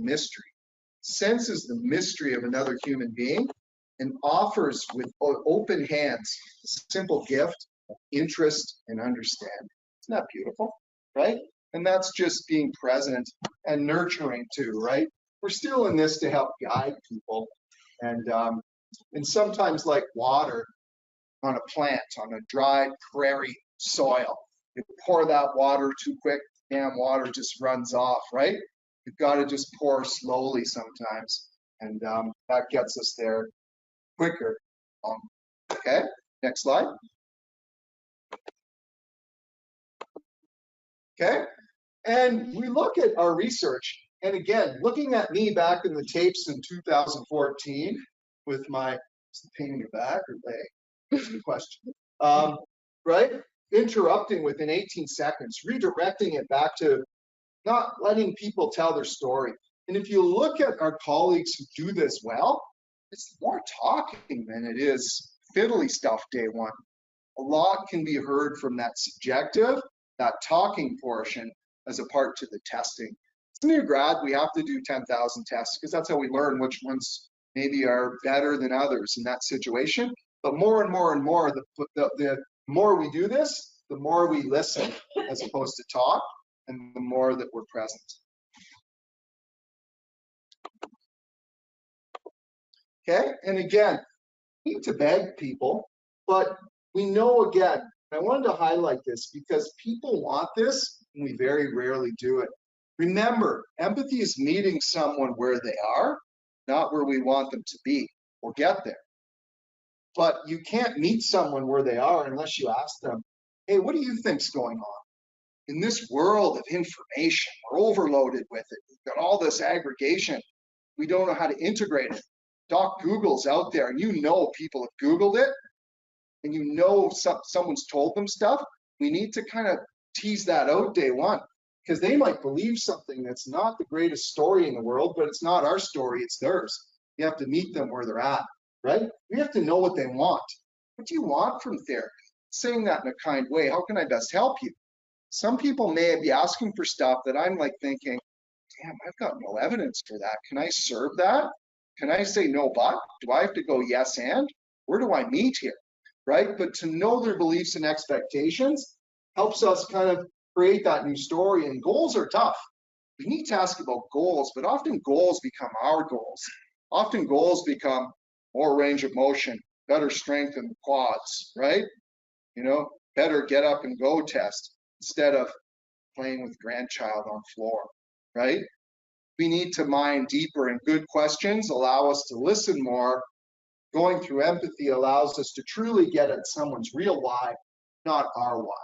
mystery of another human being, and offers with open hands a simple gift of interest and understanding. Isn't that beautiful, right? And that's just being present and nurturing too, right? We're still in this to help guide people, and sometimes like water on a plant, on a dry prairie soil, you pour that water too quick, damn water just runs off, right? You've got to just pour slowly sometimes, and that gets us there quicker. Okay, next slide. Okay, and we look at our research, and again, looking at me back in the tapes in 2014 with my, is the pain in your back or leg? That's the question. Right? Interrupting within 18 seconds, redirecting it back to not letting people tell their story. And if you look at our colleagues who do this well, it's more talking than it is fiddly stuff day one. A lot can be heard from that subjective, that talking portion as a part to the testing. As a new grad, we have to do 10,000 tests because that's how we learn which ones maybe are better than others in that situation. But more and more and more, the more we do this, the more we listen as opposed to talk, and the more that we're present. Okay, and again, we need to beg people, but we know again, I wanted to highlight this because people want this and we very rarely do it. Remember, empathy is meeting someone where they are, not where we want them to be or get there. But you can't meet someone where they are unless you ask them, hey, what do you think's going on? In this world of information, we're overloaded with it. We've got all this aggregation. We don't know how to integrate it. Doc Google's out there, and you know people have Googled it, and you know someone's told them stuff. We need to kind of tease that out day one, because they might believe something that's not the greatest story in the world, but it's not our story, it's theirs. You have to meet them where they're at, right? We have to know what they want. What do you want from therapy? Saying that in a kind way, how can I best help you? Some people may be asking for stuff that I'm like thinking, damn, I've got no evidence for that. Can I serve that? Can I say no, but? Do I have to go yes and? Where do I meet here, right? But to know their beliefs and expectations helps us kind of create that new story, and goals are tough. We need to ask about goals, but often goals become our goals. Often goals become more range of motion, better strength in the quads, right? You know, better get up and go test instead of playing with grandchild on floor, right? We need to mine deeper, and good questions allow us to listen more. Going through empathy allows us to truly get at someone's real why, not our why.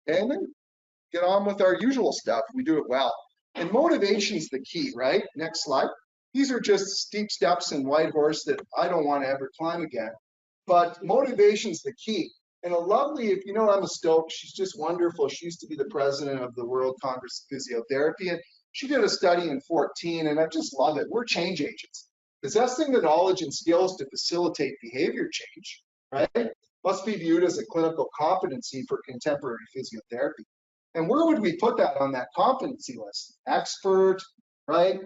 And then get on with our usual stuff. We do it well. And motivation's the key, right? Next slide. These are just steep steps in Whitehorse that I don't want to ever climb again. But motivation's the key. And a lovely, if you know Emma Stokes, she's just wonderful. She used to be the president of the World Congress of Physiotherapy, and she did a study in 14, and I just love it. We're change agents. Possessing the knowledge and skills to facilitate behavior change, right, must be viewed as a clinical competency for contemporary physiotherapy. And where would we put that on that competency list? Expert, right?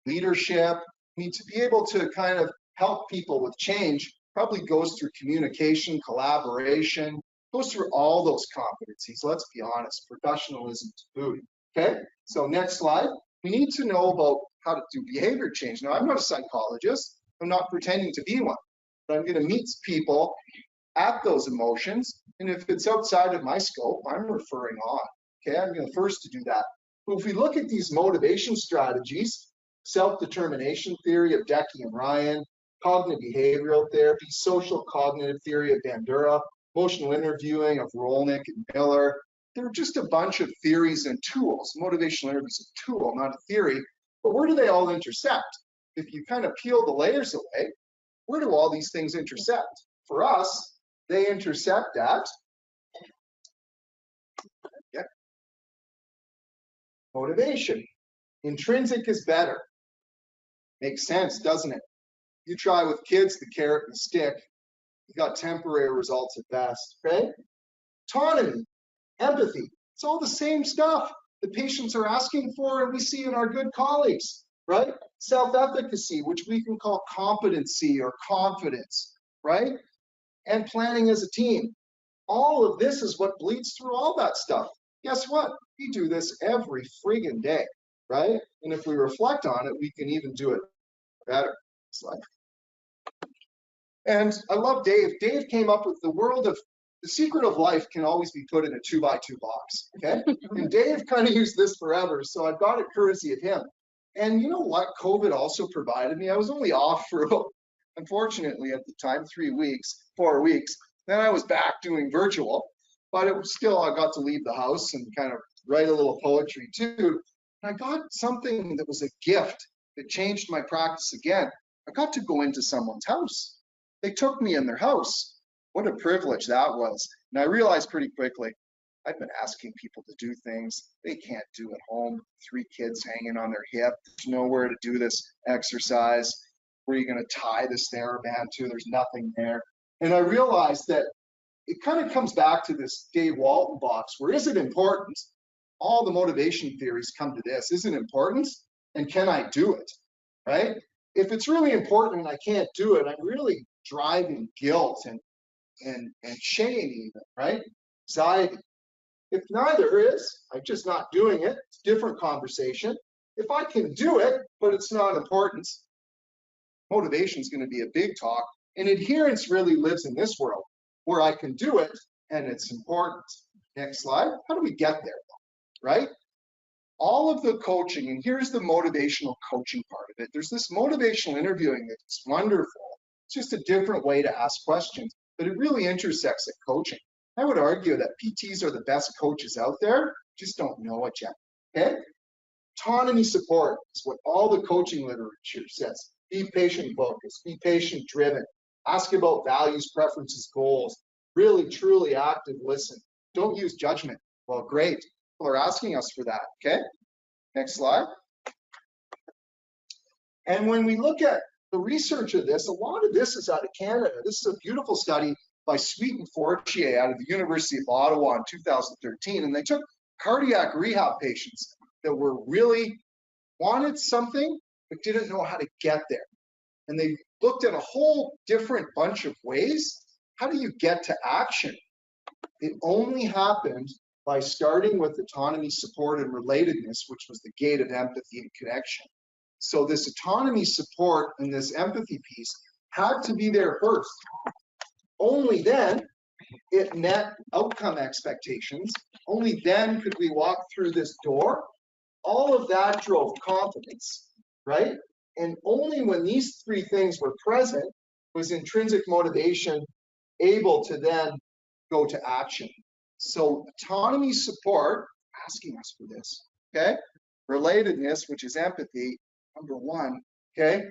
Leadership. We need to be able to kind of help people with change. Probably goes through communication, collaboration, goes through all those competencies. Let's be honest, professionalism to boot. Okay, so next slide. We need to know about how to do behavior change. Now, I'm not a psychologist. I'm not pretending to be one, but I'm going to meet people at those emotions. And if it's outside of my scope, I'm referring on. Okay, I'm going to first to do that. But if we look at these motivation strategies, self-determination theory of Decky and Ryan, cognitive behavioral therapy, social cognitive theory of Bandura, emotional interviewing of Rolnick and Miller, they're just a bunch of theories and tools. Motivational interview is a tool, not a theory. But where do they all intersect? If you kind of peel the layers away, where do all these things intersect? For us, they intersect at motivation. Intrinsic is better. Makes sense, doesn't it? You try with kids, the carrot and the stick, you got temporary results at best, okay? Autonomy, empathy, it's all the same stuff the patients are asking for and we see in our good colleagues, right? Self-efficacy, which we can call competency or confidence, right? And planning as a team. All of this is what bleeds through all that stuff. Guess what? We do this every friggin' day, right? And if we reflect on it, we can even do it better. Slide. And I love Dave. Dave came up with the secret of life can always be put in a 2x2 box, okay? And Dave kind of used this forever, so I got it courtesy of him. And you know what COVID also provided me? I was only off for, unfortunately at the time, 4 weeks. Then I was back doing virtual, but it was still, I got to leave the house and kind of write a little poetry too. And I got something that was a gift that changed my practice again. I got to go into someone's house. They took me in their house. What a privilege that was. And I realized pretty quickly, I've been asking people to do things they can't do at home. 3 kids hanging on their hip. There's nowhere to do this exercise. Where are you going to tie this TheraBand to? There's nothing there. And I realized that it kind of comes back to this Dave Walton box, where is it important? All the motivation theories come to this. Is it important? And can I do it? Right? If it's really important and I can't do it, I'm really driving guilt and shame even, right? Anxiety. If neither is, I'm just not doing it, it's a different conversation. If I can do it, but it's not important, motivation is going to be a big talk. And adherence really lives in this world, where I can do it and it's important. Next slide. How do we get there, right? All of the coaching, and here's the motivational coaching part of it. There's this motivational interviewing that's wonderful. It's just a different way to ask questions, but it really intersects at coaching. I would argue that PTs are the best coaches out there, just don't know it yet, okay? Autonomy support is what all the coaching literature says. Be patient focused, be patient driven, ask about values, preferences, goals, really, truly active listen. Don't use judgment. Well, great. People are asking us for that, okay? Next slide. And when we look at the research of this, a lot of this is out of Canada. This is a beautiful study by Sweet and Fortier out of the University of Ottawa in 2013. And they took cardiac rehab patients that were really wanted something, but didn't know how to get there. And they looked at a whole different bunch of ways. How do you get to action? It only happened by starting with autonomy, support, and relatedness, which was the gate of empathy and connection. So this autonomy, support, and this empathy piece had to be there first. Only then it met outcome expectations. Only then could we walk through this door. All of that drove confidence, right? And only when these 3 things were present was intrinsic motivation able to then go to action. So autonomy, support, asking us for this, okay? Relatedness, which is empathy, number 1, okay?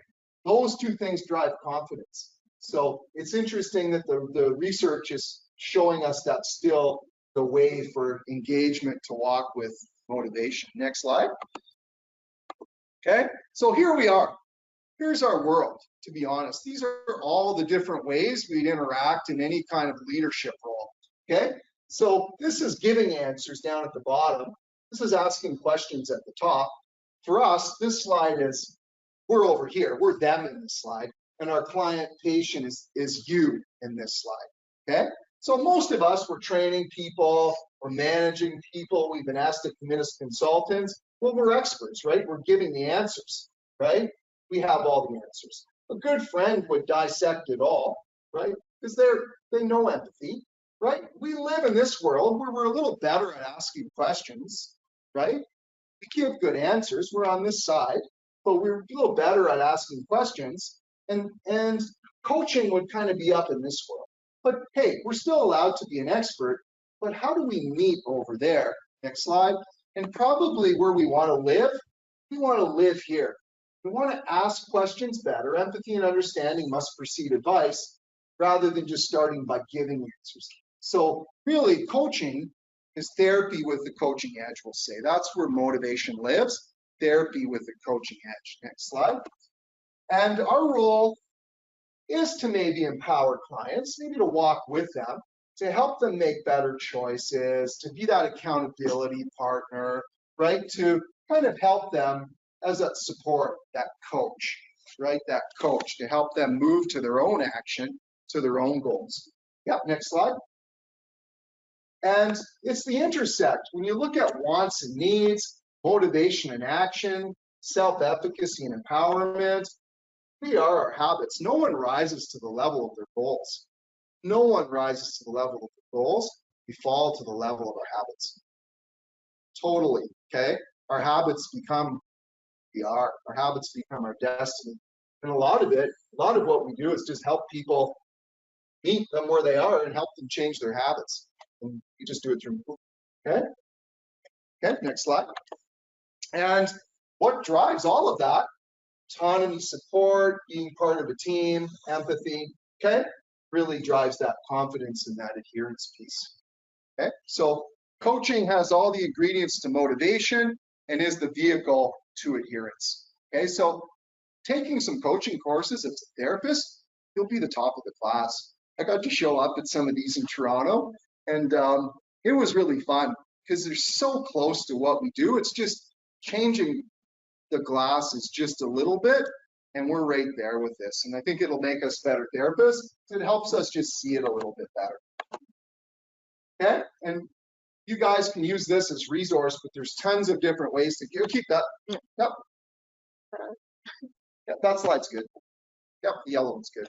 Those 2 things drive confidence. So it's interesting that the research is showing us that's still the way for engagement to walk with motivation. Next slide. Okay, so here we are. Here's our world, to be honest. These are all the different ways we'd interact in any kind of leadership role, okay? So this is giving answers down at the bottom. This is asking questions at the top. For us, this slide is, we're over here, we're them in this slide, and our client patient is you in this slide, okay? So most of us, we're training people, we're managing people, we've been asked to come in as consultants. Well, we're experts, right? We're giving the answers, right? We have all the answers. A good friend would dissect it all, right? Because they know empathy, right? We live in this world where we're a little better at asking questions, right? We give good answers. We're on this side, but we're a little better at asking questions. And coaching would kind of be up in this world. But hey, we're still allowed to be an expert but how do we meet over there? Next slide. And probably where we want to live, we want to live here. We want to ask questions better. Empathy and understanding must precede advice rather than just starting by giving answers. So really, coaching is therapy with the coaching edge, we'll say. That's where motivation lives, therapy with the coaching edge. Next slide. And our role is to maybe empower clients, maybe to walk with them, to help them make better choices, to be that accountability partner, right? To kind of help them as a support, that coach, right? That coach to help them move to their own action, to their own goals. Yeah, next slide. And it's the intersect. When you look at wants and needs, motivation and action, self-efficacy and empowerment, we are our habits. No one rises to the level of their goals. No one rises to the level of their goals. We fall to the level of our habits. Totally, okay? Our habits become who we are. Our habits become our destiny. And a lot of what we do is just help people meet them where they are and help them change their habits. And you just do it through, okay? Okay, next slide. And what drives all of that? Autonomy, support, being part of a team, empathy, okay? Really drives that confidence and that adherence piece, okay? So coaching has all the ingredients to motivation and is the vehicle to adherence, okay? So taking some coaching courses as a therapist, you'll be the top of the class. I got to show up at some of these in Toronto, and it was really fun because they're so close to what we do. It's just changing the glasses just a little bit, and we're right there with this. And I think it'll make us better therapists. It helps us just see it a little bit better. Okay, and you guys can use this as resource, but there's tons of different ways to keep that. Yep. Yeah, that slide's good. Yep, the yellow one's good.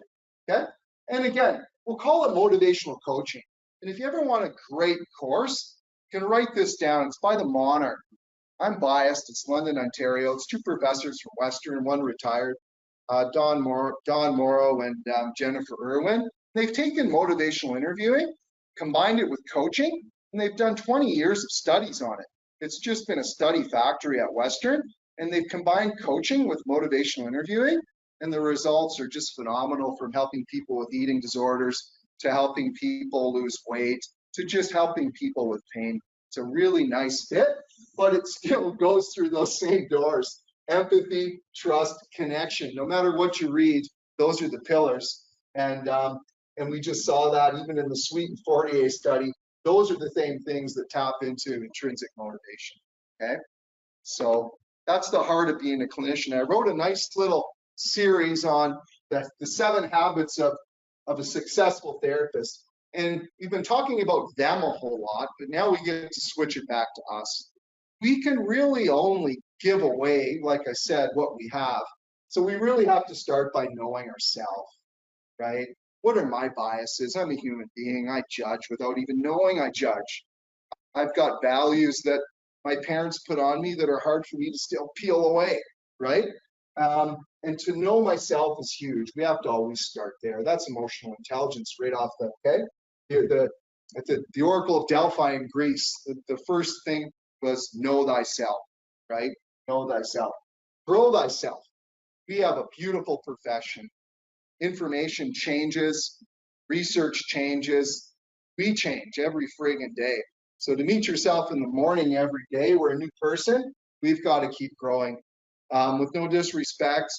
Okay, and again, we'll call it motivational coaching. And if you ever want a great course, you can write this down. It's by the Monarch. I'm biased. It's London, Ontario. It's 2 professors from Western, 1 retired, Don Morrow and Jennifer Irwin. They've taken motivational interviewing, combined it with coaching, and they've done 20 years of studies on it. It's just been a study factory at Western, and they've combined coaching with motivational interviewing, and the results are just phenomenal, from helping people with eating disorders to helping people lose weight to just helping people with pain. It's a really nice fit, but it still goes through those same doors: empathy, trust, connection. No matter what you read, those are the pillars. And we just saw that even in the Sweet and Fortier study. Those are the same things that tap into intrinsic motivation. Okay, so that's the heart of being a clinician. I wrote a nice little series on the 7 habits of a successful therapist. And we've been talking about them a whole lot, but now we get to switch it back to us. We can really only give away, like I said, what we have. So we really have to start by knowing ourselves, right? What are my biases? I'm a human being. I judge without even knowing I judge. I've got values that my parents put on me that are hard for me to still peel away, right? And to know myself is huge. We have to always start there. That's emotional intelligence right off the, okay? At the Oracle of Delphi in Greece, the first thing was know thyself, right? Know thyself. Grow thyself. We have a beautiful profession. Information changes, research changes, we change every friggin' day. So to meet yourself in the morning every day, we're a new person, we've got to keep growing. With no disrespect,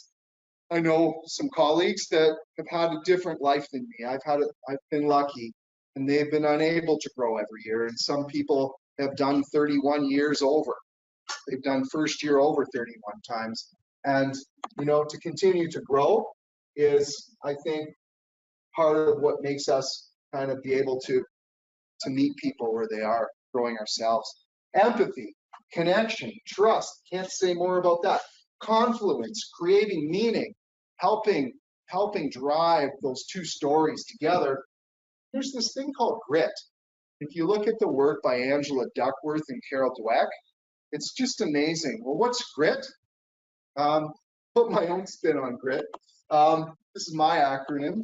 I know some colleagues that have had a different life than me. I've been lucky, and they've been unable to grow every year. And some people have done 31 years over. They've done first year over 31 times. And, you know, to continue to grow is, I think, part of what makes us kind of be able to meet people where they are, growing ourselves. Empathy, connection, trust, can't say more about that. Confluence, creating meaning, helping drive those 2 stories together. There's this thing called grit. If you look at the work by Angela Duckworth and Carol Dweck, it's just amazing. Well, what's grit? Put my own spin on grit. This is my acronym.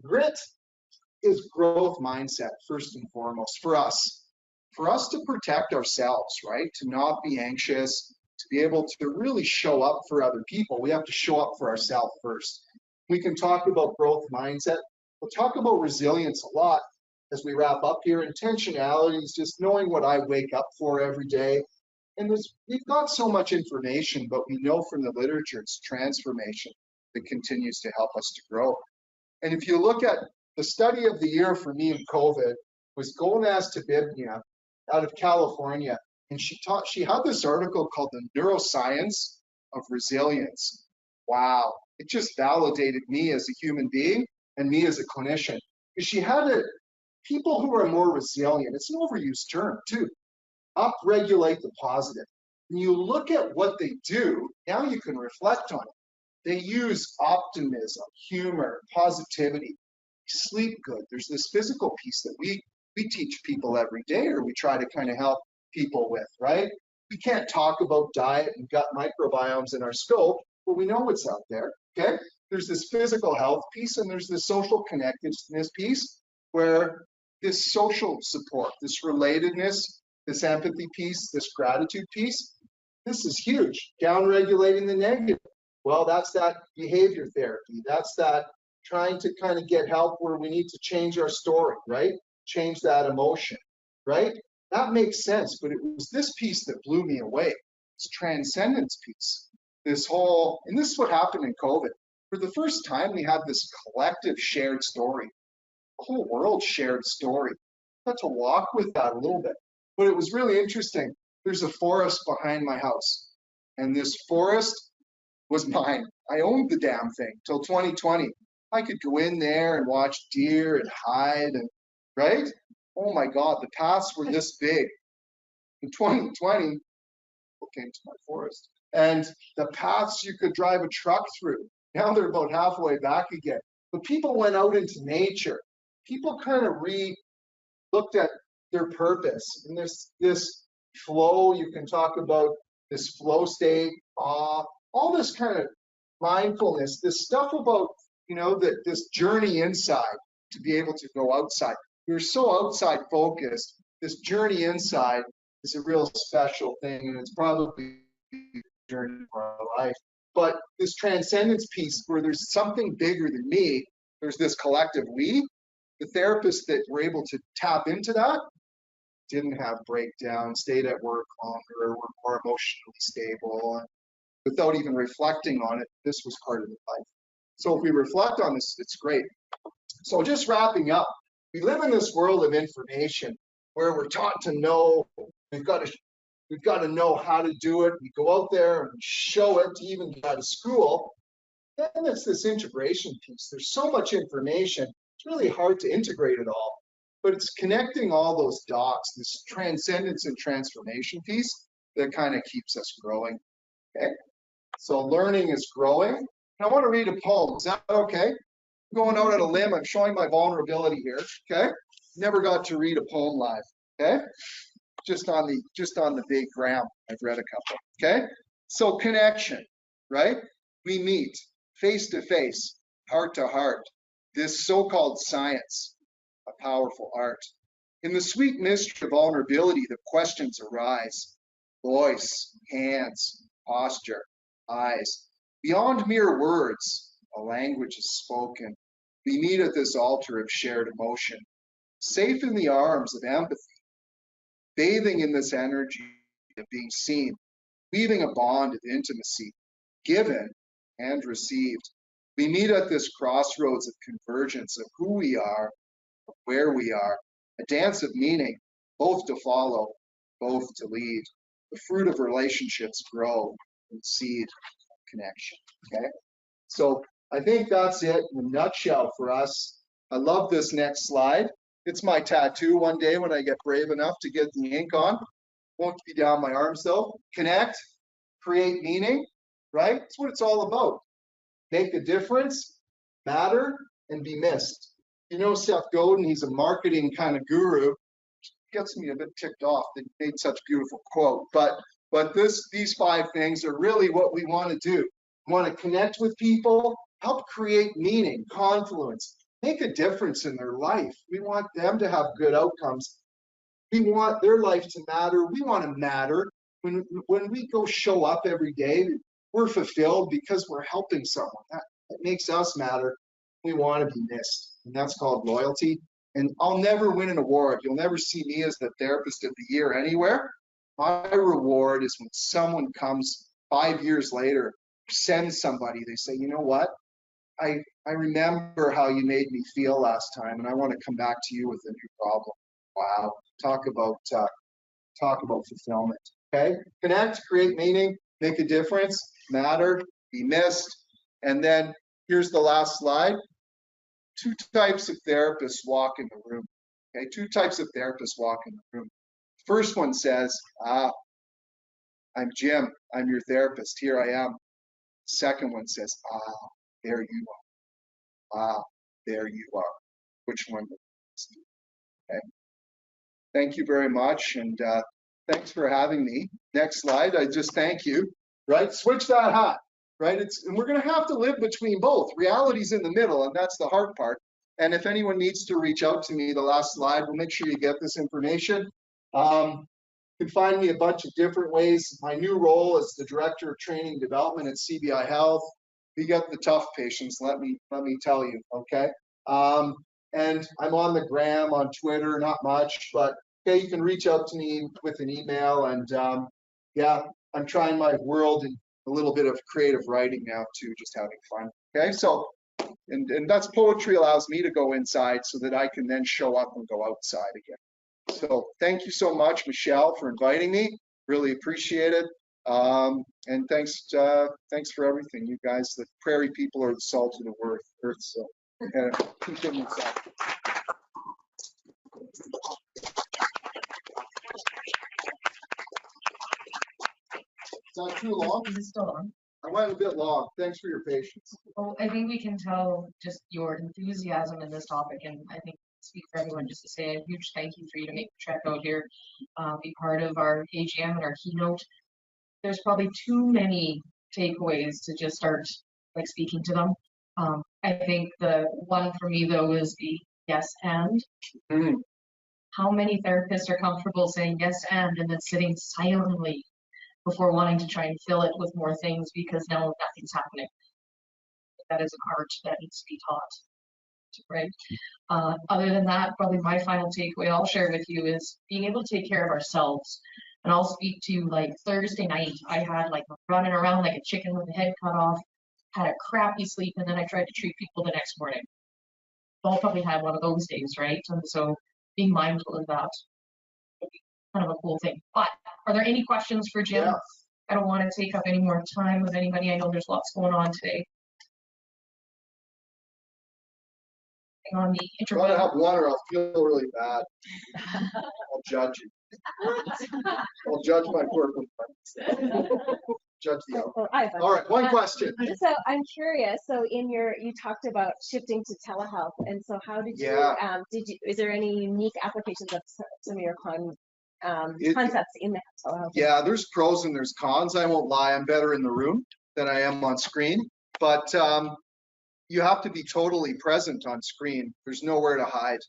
Grit is growth mindset, first and foremost, for us. For us to protect ourselves, right? To not be anxious, to be able to really show up for other people, we have to show up for ourselves first. We can talk about growth mindset. We'll talk about resilience a lot as we wrap up here. Intentionality is just knowing what I wake up for every day. And we've got so much information, but we know from the literature it's transformation that continues to help us to grow. And if you look at the study of the year for me in COVID was Golnaz Tabibnia out of California. And she had this article called The Neuroscience of Resilience. Wow, it just validated me as a human being and me as a clinician. Because she had people who are more resilient, it's an overused term too, upregulate the positive. When you look at what they do, now you can reflect on it. They use optimism, humor, positivity, sleep good. There's this physical piece that we teach people every day, or we try to kind of help people with, right? We can't talk about diet and gut microbiomes in our scope, but we know what's out there, okay? There's this physical health piece and there's this social connectedness piece where this social support, this relatedness, this empathy piece, this gratitude piece, this is huge. Down-regulating the negative. Well, that's that behavior therapy. That's that trying to kind of get help where we need to change our story, right? Change that emotion, right? That makes sense, but it was this piece that blew me away. This transcendence piece. This whole, and this is what happened in COVID. For the first time, we had this collective shared story. The whole world shared story. I had to walk with that a little bit. But it was really interesting. There's a forest behind my house, and this forest was mine. I owned the damn thing till 2020. I could go in there and watch deer and hide, and right? Oh my God, the paths were this big. In 2020, people came to my forest, and the paths you could drive a truck through. Now they're about halfway back again. But people went out into nature. People kind of looked at their purpose, and this flow. You can talk about this flow state, awe, all this kind of mindfulness, this stuff about, you know, that this journey inside to be able to go outside. We're so outside focused. This journey inside is a real special thing, and it's probably the journey of our life. But this transcendence piece where there's something bigger than me, there's this collective we, the therapists that were able to tap into that didn't have breakdowns, stayed at work longer, were more emotionally stable. And without even reflecting on it, this was part of the life. So if we reflect on this, it's great. So just wrapping up, we live in this world of information where we're taught to know, we've got to know how to do it. We go out there and show it to even get out of school. Then it's this integration piece. There's so much information, it's really hard to integrate it all. But it's connecting all those dots, this transcendence and transformation piece that kind of keeps us growing. Okay, so learning is growing. And I want to read a poem. Is that okay? I'm going out on a limb. I'm showing my vulnerability here. Okay, never got to read a poem live. Okay, just on the big gram, I've read a couple. Okay, so connection, right? We meet face to face, heart to heart. This so-called science, a powerful art. In the sweet mystery of vulnerability, the questions arise. Voice, hands, posture, eyes. Beyond mere words, a language is spoken. We meet at this altar of shared emotion, safe in the arms of empathy, bathing in this energy of being seen, weaving a bond of intimacy, given and received. We meet at this crossroads of convergence of who we are, of where we are, a dance of meaning, both to follow, both to lead. The fruit of relationships grow in seed connection, okay? So I think that's it in a nutshell for us. I love this next slide. It's my tattoo one day when I get brave enough to get the ink on. Won't be down my arms though. Connect, create meaning, right? That's what it's all about. Make a difference, matter, and be missed. You know Seth Godin, he's a marketing kind of guru. Gets me a bit ticked off that he made such a beautiful quote. But these 5 things are really what we want to do. We want to connect with people, help create meaning, confluence, make a difference in their life. We want them to have good outcomes. We want their life to matter. We want to matter. When we go show up every day, we're fulfilled because we're helping someone. That makes us matter. We want to be missed, and that's called loyalty. And I'll never win an award. You'll never see me as the therapist of the year anywhere. My reward is when someone comes 5 years later, sends somebody, they say, you know what? I remember how you made me feel last time, and I want to come back to you with a new problem. Wow. Talk about fulfillment. Okay? Connect, create meaning, make a difference, matter, be missed. And then here's the last slide. 2 types of therapists walk in the room. Okay, 2 types of therapists walk in the room. First one says, I'm Jim, I'm your therapist, here I am. Second one says, there you are. There you are. Which one? Okay. Thank you very much, and thanks for having me. Next slide, I just thank you, right? Switch that hat. Right? And we're going to have to live between both. Reality's in the middle, and that's the hard part. And if anyone needs to reach out to me, the last slide, we'll make sure you get this information. You can find me a bunch of different ways. My new role is the Director of Training and Development at CBI Health. We got the tough patients, let me tell you, okay? And I'm on the gram, on Twitter, not much, but okay, you can reach out to me with an email, and yeah, I'm trying my world in a little bit of creative writing now too, just having fun. Okay, so and that's poetry allows me to go inside so that I can then show up and go outside again. So thank you so much, Michelle, for inviting me. Really appreciate it. And thanks for everything, you guys. The prairie people are the salt of the earth. So continue that. Is that too long? Is it still on? I went a bit long. Thanks for your patience. Well, I think we can tell just your enthusiasm in this topic, and I think speak for everyone just to say a huge thank you for you to make the trek out here, be part of our AGM and our keynote. There's probably too many takeaways to just start like speaking to them. I think the one for me though is the yes and. How many therapists are comfortable saying yes and then sitting silently before wanting to try and fill it with more things because now nothing's happening? That is an art that needs to be taught, right? Other than that, probably my final takeaway I'll share with you is being able to take care of ourselves. And I'll speak to like Thursday night, I had like running around like a chicken with the head cut off, had a crappy sleep, and then I tried to treat people the next morning. I'll probably had one of those days, right? And so being mindful of that would be kind of a cool thing. But are there any questions for Jim? Yeah. I don't want to take up any more time with anybody. I know there's lots going on today. On the I'm gonna interview. have one or I'll feel really bad. I'll judge you. I'll judge my work with judge the outcome. So I have All right, one question. So I'm curious. So you talked about shifting to telehealth, and so how did you? Is there any unique applications of some of your concepts in that telehealth? Yeah, there's pros and there's cons. I won't lie. I'm better in the room than I am on screen, but you have to be totally present on screen. There's nowhere to hide,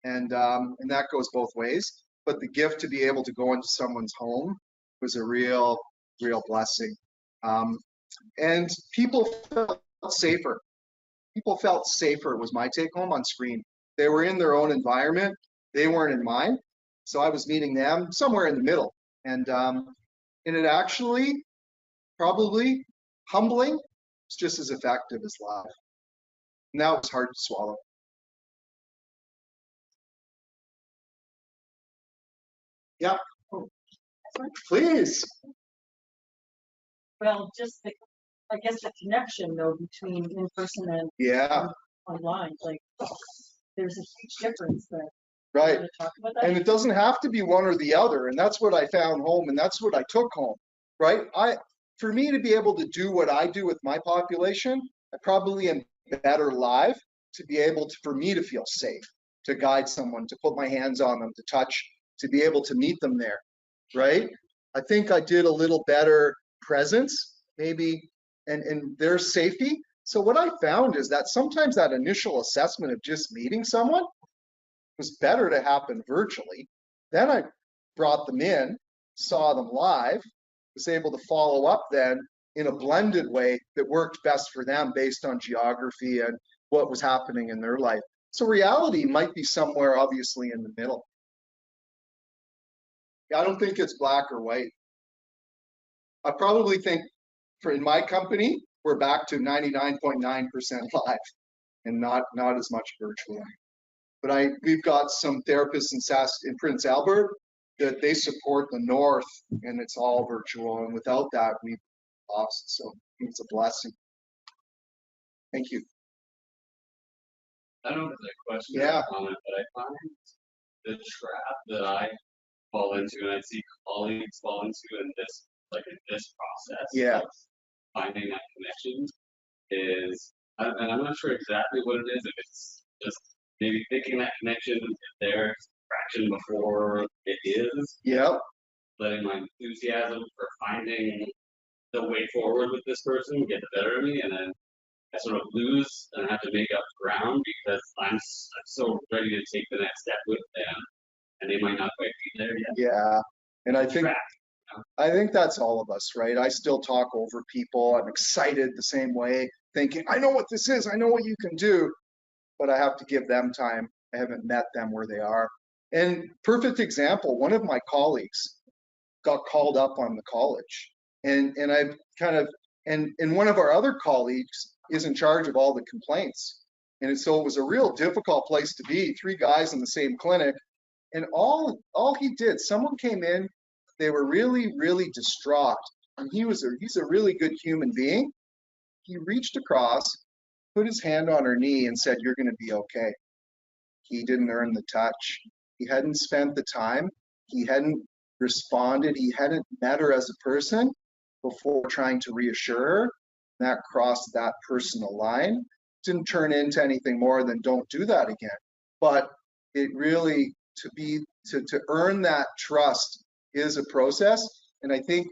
and that goes both ways. But the gift to be able to go into someone's home was a real blessing. And people felt safer. People felt safer was my take home on screen. They were in their own environment. They weren't in mine. So I was meeting them somewhere in the middle. And it actually probably humbling. It's just as effective as live. Now it's hard to swallow. Yeah, please. Well, just I guess the connection though between in person and online, like there's a huge difference there. Right. Talk about that? And it doesn't have to be one or the other. And that's what I found home, and that's what I took home. Right. For me to be able to do what I do with my population, I probably am better live to be able to, for me to feel safe, to guide someone, to put my hands on them, to touch, to be able to meet them there, right? I think I did a little better presence, maybe, and their safety. So what I found is that sometimes that initial assessment of just meeting someone was better to happen virtually. Then I brought them in, saw them live, was able to follow up then in a blended way that worked best for them based on geography and what was happening in their life. So reality might be somewhere obviously in the middle. I don't think it's black or white. I probably think in my company, we're back to 99.9% live and not as much virtually. But we've got some therapists in Prince Albert that they support the North, and it's all virtual. And without that, we've lost. So it's a blessing. Thank you. I don't have a question Yeah. or comment, but I find the trap that I fall into, and I see colleagues fall into in this process. Yeah. Of finding that connection is, and I'm not sure exactly what it is. If it's just maybe thinking that connection is there fraction before it is. Yep. Letting my enthusiasm for finding the way forward with this person get the better of me, and then I sort of lose and have to make up ground because I'm so ready to take the next step with them, and they might not quite be there yet. Yeah. And I think that's all of us, right? I still talk over people. I'm excited the same way, thinking, I know what this is. I know what you can do, but I have to give them time. I haven't met them where they are. And perfect example, one of my colleagues got called up on the college. And I've kind of, and one of our other colleagues is in charge of all the complaints. And so it was a real difficult place to be, 3 guys in the same clinic. And all he did, someone came in, they were really, really distraught. And he's a really good human being. He reached across, put his hand on her knee and said, "You're going to be okay." He didn't earn the touch. He hadn't spent the time. He hadn't responded. He hadn't met her as a person before trying to reassure her. That crossed that personal line. Didn't turn into anything more than don't do that again. But it really, to earn that trust is a process. And I think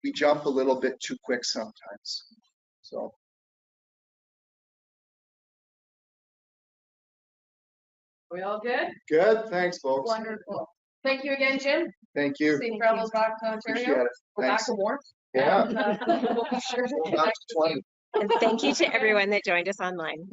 we jump a little bit too quick sometimes. So. We all good? Good, thanks folks. Wonderful. Thank you again, Jim. Thank you. Safe travels back to Appreciate Ontario. it. Go back Thanks. to work. Yeah. And, we'll be sure to Go back connect to with you. 20. And thank you to everyone that joined us online.